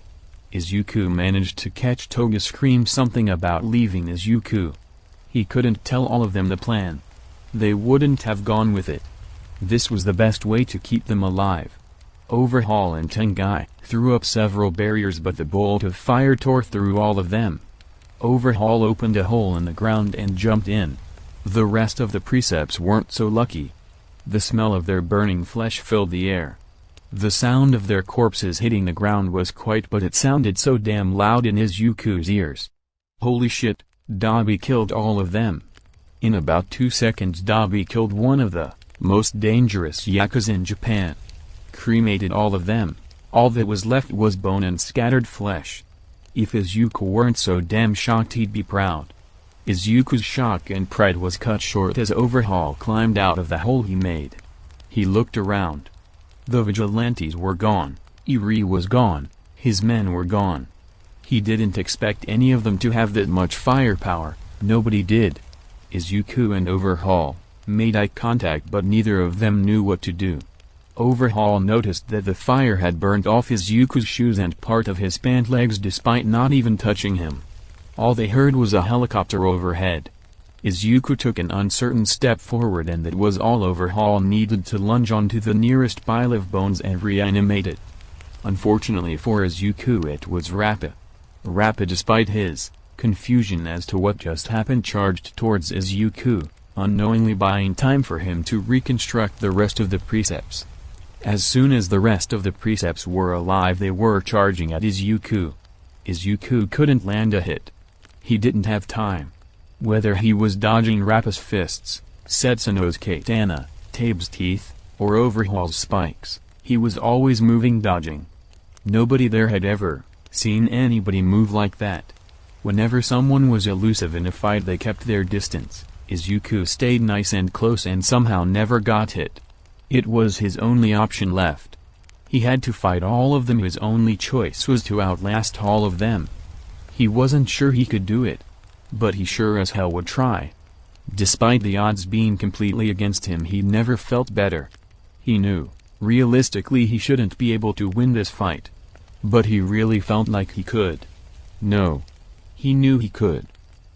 Izuku managed to catch Toga scream something about leaving Izuku. He couldn't tell all of them the plan. They wouldn't have gone with it. This was the best way to keep them alive. Overhaul and Tengai threw up several barriers but the bolt of fire tore through all of them. Overhaul opened a hole in the ground and jumped in. The rest of the precepts weren't so lucky. The smell of their burning flesh filled the air. The sound of their corpses hitting the ground was quiet, but it sounded so damn loud in Izuku's ears. Holy shit, Dabi killed all of them. In about 2 seconds Dabi killed one of the most dangerous Yakuza in Japan. Cremated all of them. All that was left was bone and scattered flesh. If Izuku weren't so damn shocked he'd be proud. Izuku's shock and pride was cut short as Overhaul climbed out of the hole he made. He looked around. The vigilantes were gone, Eri was gone, his men were gone. He didn't expect any of them to have that much firepower, nobody did. Izuku and Overhaul made eye contact but neither of them knew what to do. Overhaul noticed that the fire had burned off Izuku's shoes and part of his pant legs despite not even touching him. All they heard was a helicopter overhead. Izuku took an uncertain step forward and that was all Overhaul needed to lunge onto the nearest pile of bones and reanimate it. Unfortunately for Izuku it was Rappa. Rappa, despite his confusion as to what just happened, charged towards Izuku, unknowingly buying time for him to reconstruct the rest of the precepts. As soon as the rest of the precepts were alive they were charging at Izuku. Izuku couldn't land a hit. He didn't have time. Whether he was dodging Rappa's fists, Setsuno's katana, Tabe's teeth, or Overhaul's spikes, he was always moving dodging. Nobody there had ever seen anybody move like that. Whenever someone was elusive in a fight they kept their distance. Izuku stayed nice and close and somehow never got hit. It was his only option left. He had to fight all of them. His only choice was to outlast all of them. He wasn't sure he could do it, but he sure as hell would try. Despite the odds being completely against him, he never felt better. He knew, realistically, he shouldn't be able to win this fight. But he really felt like he could. No. He knew he could.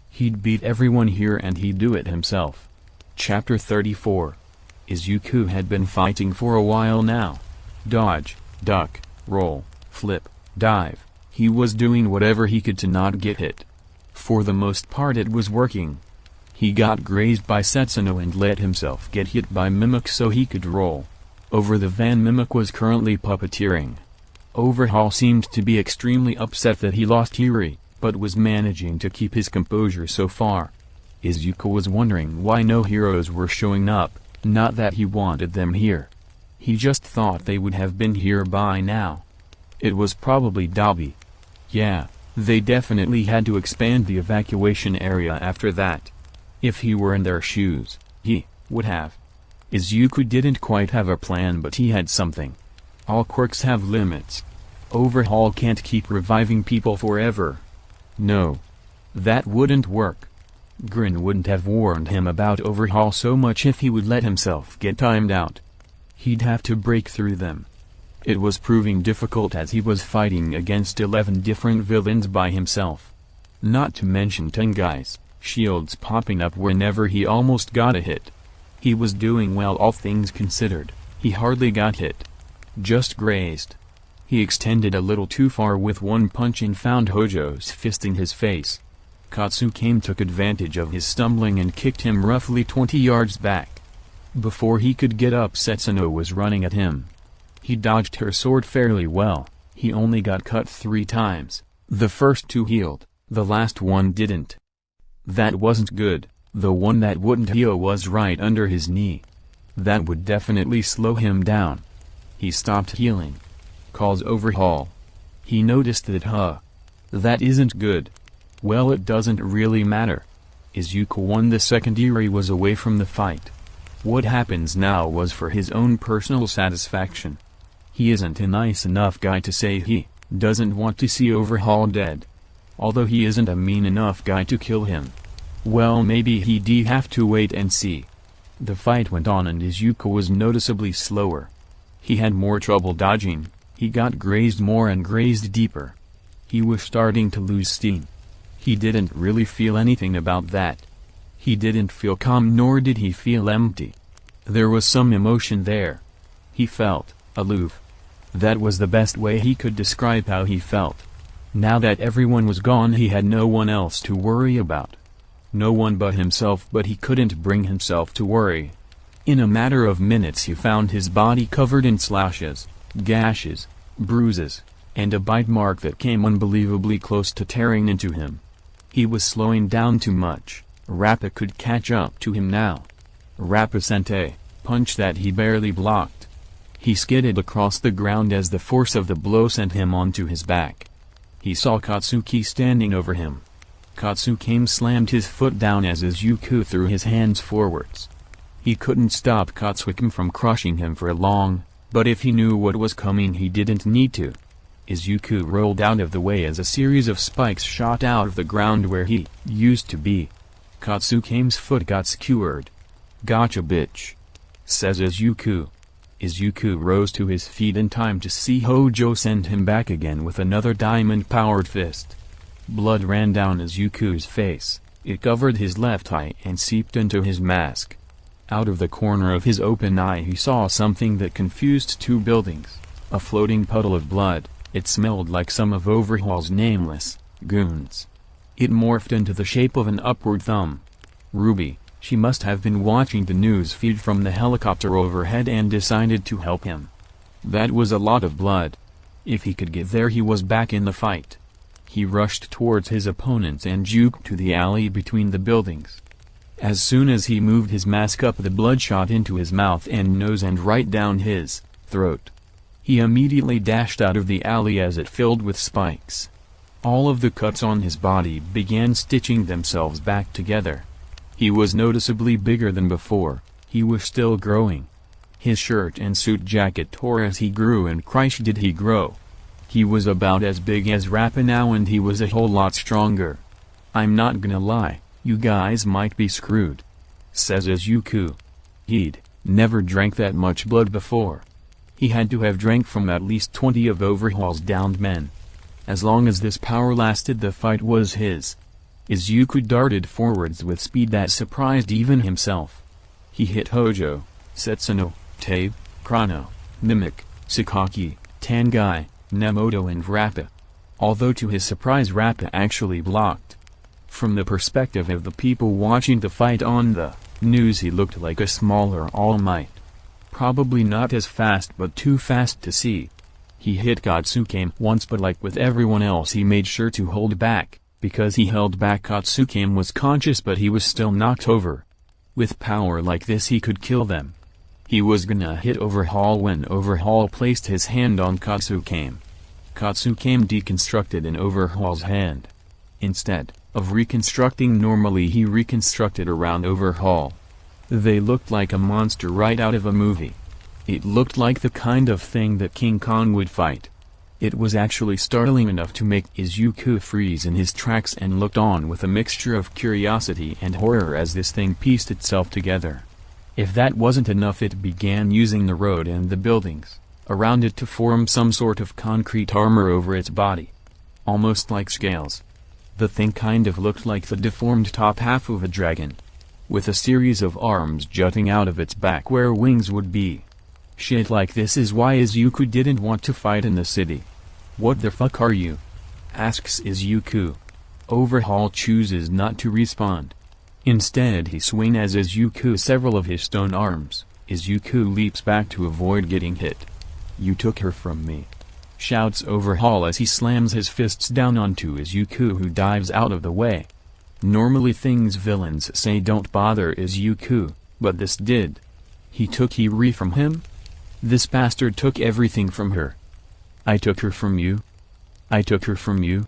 He'd beat everyone here and he'd do it himself. Chapter 34. Izuku had been fighting for a while now. Dodge, duck, roll, flip, dive. He was doing whatever he could to not get hit. For the most part it was working. He got grazed by Setsuno and let himself get hit by Mimic so he could roll. Over the van Mimic was currently puppeteering. Overhaul seemed to be extremely upset that he lost Hiri, but was managing to keep his composure so far. Izuku was wondering why no heroes were showing up, not that he wanted them here. He just thought they would have been here by now. It was probably Dabi. Yeah, they definitely had to expand the evacuation area after that. If he were in their shoes, he would have. Izuku didn't quite have a plan, but he had something. All quirks have limits. Overhaul can't keep reviving people forever. No. That wouldn't work. Grin wouldn't have warned him about Overhaul so much if he would let himself get timed out. He'd have to break through them. It was proving difficult as he was fighting against 11 different villains by himself. Not to mention 10 guys, shields popping up whenever he almost got a hit. He was doing well, all things considered. He hardly got hit. Just grazed. He extended a little too far with one punch and found Hojo's fist in his face. Katsuki took advantage of his stumbling and kicked him roughly 20 yards back. Before he could get up, Setsuno was running at him. He dodged her sword fairly well. He only got cut 3 times. The first 2 healed, the last one didn't. That wasn't good. The one that wouldn't heal was right under his knee. That would definitely slow him down. He stopped healing. Calls Overhaul. He noticed that that isn't good. Well, it doesn't really matter. Izuku won the second. Iri was away from the fight. What happens now was for his own personal satisfaction. He isn't a nice enough guy to say he doesn't want to see Overhaul dead. Although he isn't a mean enough guy to kill him. Well, maybe he'd have to wait and see. The fight went on and Izuku was noticeably slower. He had more trouble dodging. He got grazed more and grazed deeper. He was starting to lose steam. He didn't really feel anything about that. He didn't feel calm, nor did he feel empty. There was some emotion there. He felt aloof. That was the best way he could describe how he felt. Now that everyone was gone, he had no one else to worry about. No one but himself, but he couldn't bring himself to worry. In a matter of minutes he found his body covered in slashes, gashes, bruises, and a bite mark that came unbelievably close to tearing into him. He was slowing down too much. Rappa could catch up to him now. Rappa sent a punch that he barely blocked. He skidded across the ground as the force of the blow sent him onto his back. He saw Katsuki standing over him. Katsuki slammed his foot down as Izuku threw his hands forwards. He couldn't stop Katsuki from crushing him for long, but if he knew what was coming he didn't need to. Izuku rolled out of the way as a series of spikes shot out of the ground where he used to be. Katsuki's foot got skewered. "Gotcha, bitch," says Izuku. Izuku rose to his feet in time to see Hojo send him back again with another diamond-powered fist. Blood ran down Izuku's face. It covered his left eye and seeped into his mask. Out of the corner of his open eye he saw something that confused 2 buildings. A floating puddle of blood. It smelled like some of Overhaul's nameless goons. It morphed into the shape of an upward thumb. Ruby, she must have been watching the news feed from the helicopter overhead and decided to help him. That was a lot of blood. If he could get there he was back in the fight. He rushed towards his opponents and juked to the alley between the buildings. As soon as he moved his mask up, the blood shot into his mouth and nose and right down his throat. He immediately dashed out of the alley as it filled with spikes. All of the cuts on his body began stitching themselves back together. He was noticeably bigger than before. He was still growing. His shirt and suit jacket tore as he grew, and Christ did he grow. He was about as big as Rappa now, and he was a whole lot stronger. "I'm not gonna lie, you guys might be screwed," says Izuku. He'd never drank that much blood before. He had to have drank from at least 20 of Overhaul's downed men. As long as this power lasted, the fight was his. Izuku darted forwards with speed that surprised even himself. He hit Hojo, Setsuno, Tabe, Chrono, Mimic, Sakaki, Tangai, Nemoto and Rappa. Although to his surprise Rappa actually blocked. From the perspective of the people watching the fight on the news, he looked like a smaller All Might. Probably not as fast, but too fast to see. He hit Katsuki once, but like with everyone else he made sure to hold back. Because he held back, Katsuki was conscious, but he was still knocked over. With power like this he could kill them. He was gonna hit Overhaul when Overhaul placed his hand on Katsuki. Katsuki deconstructed in Overhaul's hand. Instead of reconstructing normally, he reconstructed around Overhaul. They looked like a monster right out of a movie. It looked like the kind of thing that King Kong would fight. It was actually startling enough to make Izuku freeze in his tracks and looked on with a mixture of curiosity and horror as this thing pieced itself together. If that wasn't enough, it began using the road and the buildings around it to form some sort of concrete armor over its body. Almost like scales. The thing kind of looked like the deformed top half of a dragon, with a series of arms jutting out of its back where wings would be. Shit like this is why Izuku didn't want to fight in the city. "What the fuck are you?" asks Izuku. Overhaul chooses not to respond. Instead he swings as Izuku several of his stone arms. Izuku leaps back to avoid getting hit. "You took her from me," shouts Overhaul as he slams his fists down onto Izuku, who dives out of the way. Normally things villains say don't bother Izuku, but this did. He took Hiri from him? This bastard took everything from her. "I took her from you? I took her from you?"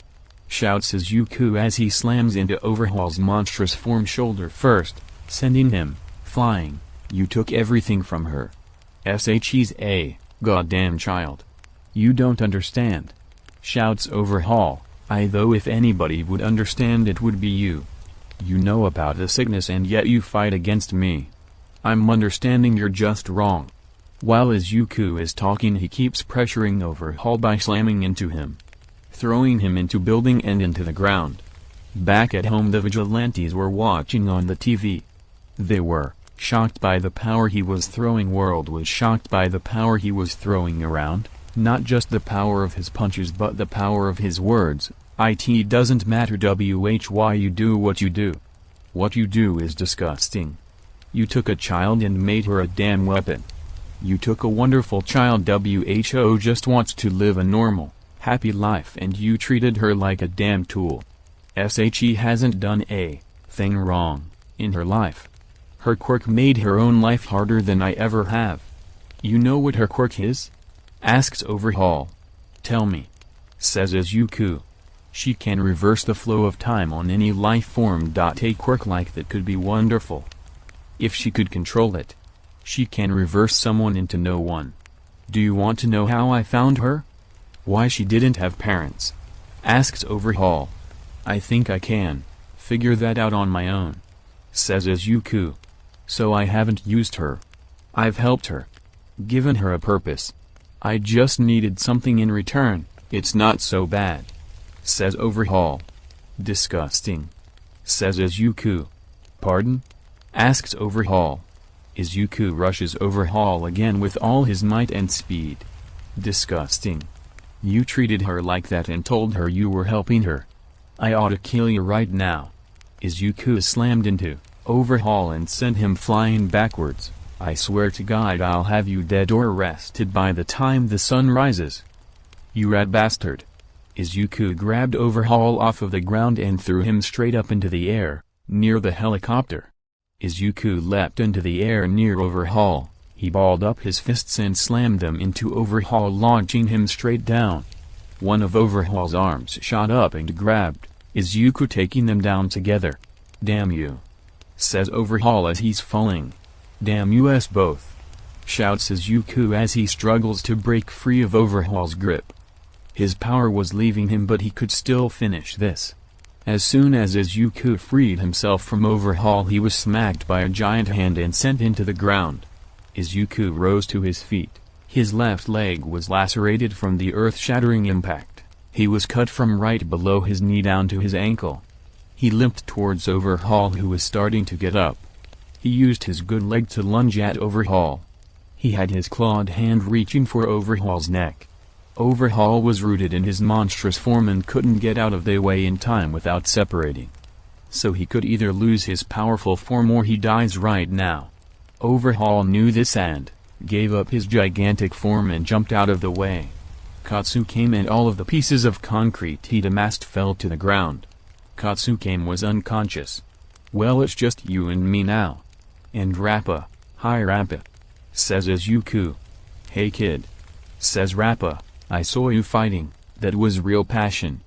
shouts Izuku as he slams into Overhaul's monstrous form shoulder first, sending him flying. "You took everything from her. She's a goddamn child. You don't understand," shouts Overhaul. Though if anybody would understand, it would be you. You know about the sickness and yet you fight against me. I'm understanding you're just wrong. While Izuku is talking, he keeps pressuring Overhaul by slamming into him, throwing him into building and into the ground. Back at home, the vigilantes were watching on the TV. They were shocked by the power he was throwing. World was shocked by the power he was throwing around, not just the power of his punches but the power of his words. It doesn't matter why you do what you do. What you do is disgusting. You took a child and made her a damn weapon. You took a wonderful child who just wants to live a normal, happy life, and you treated her like a damn tool. She hasn't done a thing wrong in her life. Her quirk made her own life harder than I ever have. You know what her quirk is? Asks Overhaul. Tell me. Says Izuku. She can reverse the flow of time on any life form. A quirk like that could be wonderful. If she could control it. She can reverse someone into no one. Do you want to know how I found her? Why she didn't have parents? Asks Overhaul. I think I can figure that out on my own. Says Izuku. So I haven't used her. I've helped her. Given her a purpose. I just needed something in return. It's not so bad. Says Overhaul. Disgusting. Says Izuku. Pardon? Asks Overhaul. Izuku rushes Overhaul again with all his might and speed. Disgusting. You treated her like that and told her you were helping her. I ought to kill you right now. Izuku slammed into Overhaul and sent him flying backwards. I swear to God I'll have you dead or arrested by the time the sun rises. You rat bastard. Izuku grabbed Overhaul off of the ground and threw him straight up into the air, near the helicopter. Izuku leapt into the air near Overhaul. He balled up his fists and slammed them into Overhaul, launching him straight down. One of Overhaul's arms shot up and grabbed Izuku, taking them down together. Damn you. Says Overhaul as he's falling. Damn us both. Shouts Izuku as he struggles to break free of Overhaul's grip. His power was leaving him, but he could still finish this. As soon as Izuku freed himself from Overhaul, he was smacked by a giant hand and sent into the ground. Izuku rose to his feet. His left leg was lacerated from the earth-shattering impact. He was cut from right below his knee down to his ankle. He limped towards Overhaul, who was starting to get up. He used his good leg to lunge at Overhaul. He had his clawed hand reaching for Overhaul's neck. Overhaul was rooted in his monstrous form and couldn't get out of the way in time without separating. So he could either lose his powerful form or he dies right now. Overhaul knew this and gave up his gigantic form and jumped out of the way. Katsucame and all of the pieces of concrete he'd amassed fell to the ground. Katsucame was unconscious. "Well, it's just you and me now. And Rappa." "Hi Rappa," says Izuku. "Hey kid," says Rappa, "I saw you fighting, that was real passion.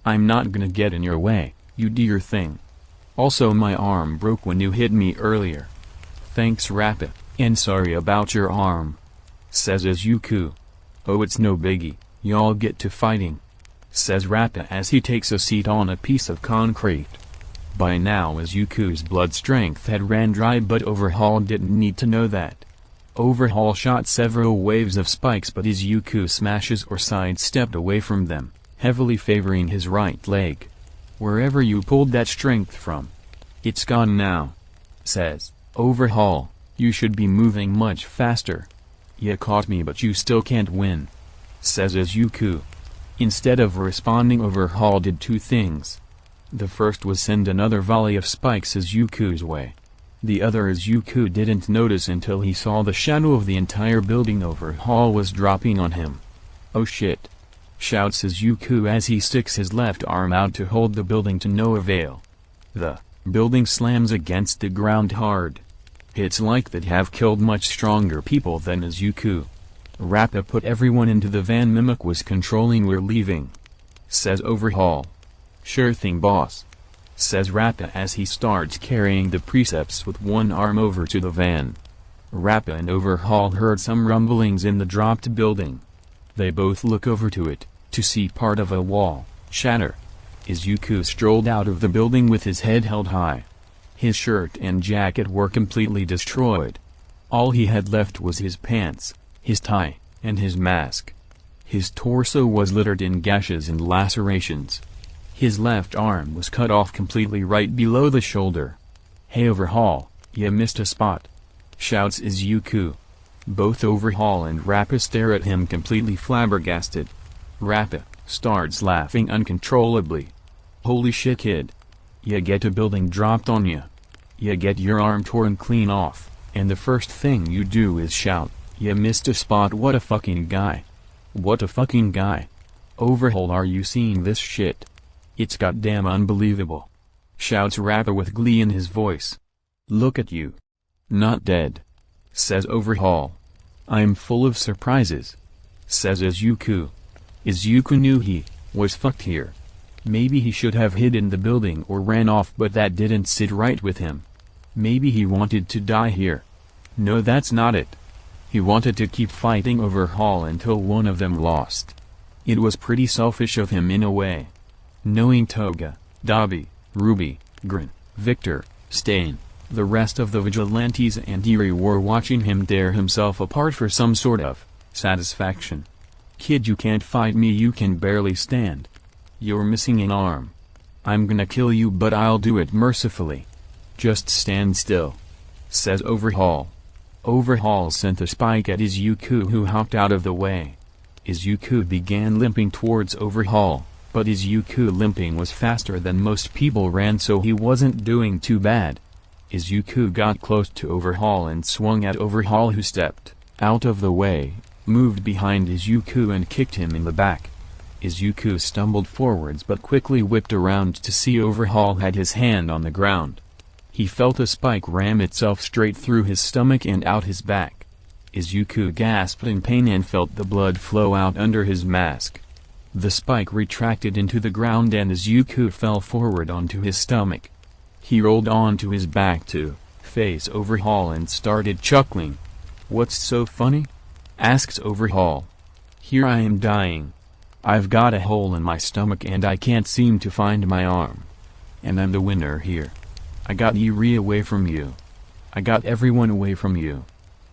I'm not gonna get in your way, you do your thing. Also my arm broke when you hit me earlier." "Thanks Rappa, and sorry about your arm," says Izuku. "Oh, it's no biggie, y'all get to fighting," says Rappa as he takes a seat on a piece of concrete. By now Izuku's blood strength had ran dry, but Overhaul didn't need to know that. Overhaul shot several waves of spikes, but Izuku smashes or sidestepped away from them, heavily favoring his right leg. "Wherever you pulled that strength from, it's gone now," says Overhaul. "You should be moving much faster." "You caught me, but you still can't win," says Izuku. Instead of responding, Overhaul did two things. The first was send another volley of spikes Izuku's way. The other Izuku didn't notice until he saw the shadow of the entire building Overhaul was dropping on him. "Oh shit!" shouts Izuku as he sticks his left arm out to hold the building to no avail. The building slams against the ground hard. Hits like that have killed much stronger people than Izuku. Rappa put everyone into the van Mimic was controlling. "We're leaving," says Overhaul. "Sure thing boss," says Rappa as he starts carrying the precepts with one arm over to the van. Rappa and Overhaul heard some rumblings in the dropped building. They both look over to it, to see part of a wall shatter. Izuku strolled out of the building with his head held high. His shirt and jacket were completely destroyed. All he had left was his pants, his tie, and his mask. His torso was littered in gashes and lacerations. His left arm was cut off completely right below the shoulder. "Hey Overhaul, you missed a spot," shouts Izuku. Both Overhaul and Rappa stare at him completely flabbergasted. Rappa starts laughing uncontrollably. "Holy shit kid. You get a building dropped on you. You get your arm torn clean off, and the first thing you do is shout, 'You missed a spot, what a fucking guy. What a fucking guy. Overhaul, are you seeing this shit? It's goddamn unbelievable," shouts Rappa with glee in his voice. "Look at you. Not dead," says Overhaul. "I'm full of surprises," says Izuku. Izuku knew he was fucked here. Maybe he should have hid in the building or ran off, but that didn't sit right with him. Maybe he wanted to die here. No, that's not it. He wanted to keep fighting Overhaul until one of them lost. It was pretty selfish of him in a way. Knowing Toga, Dabi, Ruby, Grin, Victor, Stain, the rest of the vigilantes and Eri were watching him tear himself apart for some sort of satisfaction. "Kid, you can't fight me, you can barely stand. You're missing an arm. I'm gonna kill you, but I'll do it mercifully. Just stand still," says Overhaul. Overhaul sent a spike at Izuku, who hopped out of the way. Izuku began limping towards Overhaul, but Izuku limping was faster than most people ran, so he wasn't doing too bad. Izuku got close to Overhaul and swung at Overhaul, who stepped out of the way, moved behind Izuku and kicked him in the back. Izuku stumbled forwards but quickly whipped around to see Overhaul had his hand on the ground. He felt a spike ram itself straight through his stomach and out his back. Izuku gasped in pain and felt the blood flow out under his mask. The spike retracted into the ground and Izuku fell forward onto his stomach. He rolled onto his back to face Overhaul and started chuckling. "What's so funny?" asks Overhaul. "Here I am dying," I've got a hole in my stomach and I can't seem to find my arm. And I'm the winner here. I got Yuri away from you. I got everyone away from you.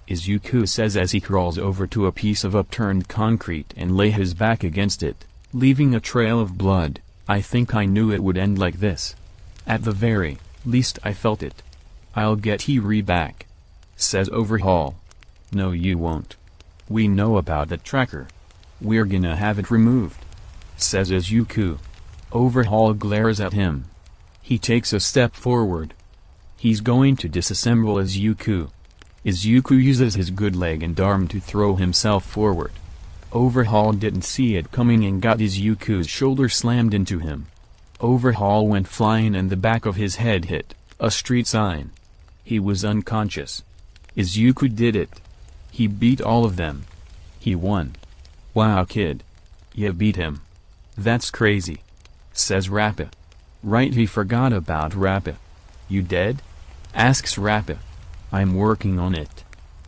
Izuku says as he crawls over to a piece of upturned concrete and lay his back against it, leaving a trail of blood. I think I knew it would end like this. At the very least I felt it. I'll get Yuri back, says Overhaul. No you won't. We know about the tracker. We're gonna have it removed, says Izuku. Overhaul glares at him. He takes a step forward. He's going to disassemble Izuku. Izuku uses his good leg and arm to throw himself forward. Overhaul didn't see it coming and got Izuku's shoulder slammed into him. Overhaul went flying and the back of his head hit a street sign. He was unconscious. Izuku did it. He beat all of them. He won. Wow kid. You beat him. That's crazy, says Rappa. Right, he forgot about Rappa. You dead? Asks Rappa. I'm working on it,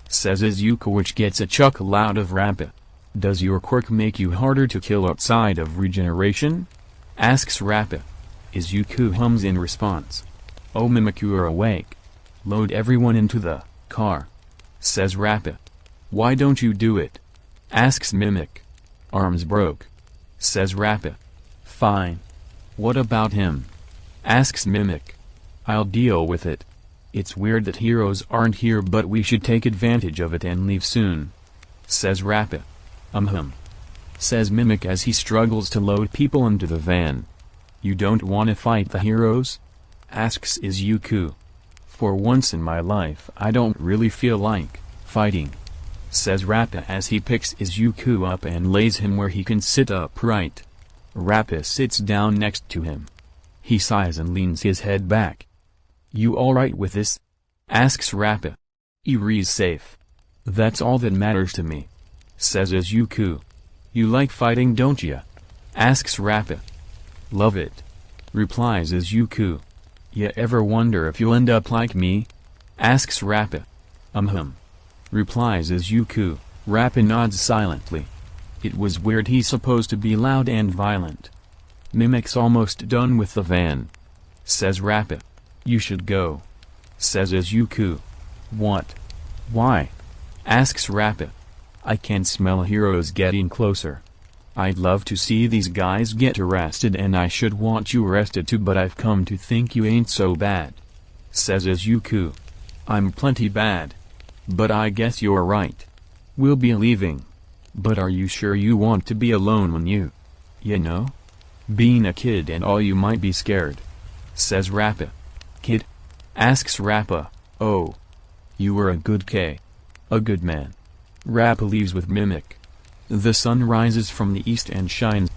says Izuku, which gets a chuckle out of Rappa. Does your quirk make you harder to kill outside of regeneration? Asks Rappa. Izuku hums in response. Oh Mimic, you are awake. Load everyone into the car, says Rappa. Why don't you do it? Asks Mimic. Arms broke, says Rappa. Fine. What about him? Asks Mimic. I'll deal with it. It's weird that heroes aren't here, but we should take advantage of it and leave soon, says Rappa. Says Mimic as he struggles to load people into the van. You don't want to fight the heroes? Asks Izuku. For once in my life I don't really feel like fighting, says Rappa as he picks Izuku up and lays him where he can sit upright. Rappa sits down next to him. He sighs and leans his head back. You alright with this? Asks Rappa. Yuri's safe. That's all that matters to me, says Izuku. You like fighting, don't ya? Asks Rappa. Love it, replies Izuku. Ya ever wonder if you'll end up like me? Asks Rappa. Replies Izuku. Rappa nods silently. It was weird, he's supposed to be loud and violent. Mimic's almost done with the van, says Rappa. You should go, says Izuku. What? Why? Asks Rappa. I can smell heroes getting closer. I'd love to see these guys get arrested, and I should want you arrested too, but I've come to think you ain't so bad, says Izuku. I'm plenty bad. But I guess you're right. We'll be leaving. But are you sure you want to be alone when you know? Being a kid and all, you might be scared, says Rappa. Kid? Asks Rappa. Oh. You were a good a good man. Rappa leaves with Mimic. The sun rises from the east and shines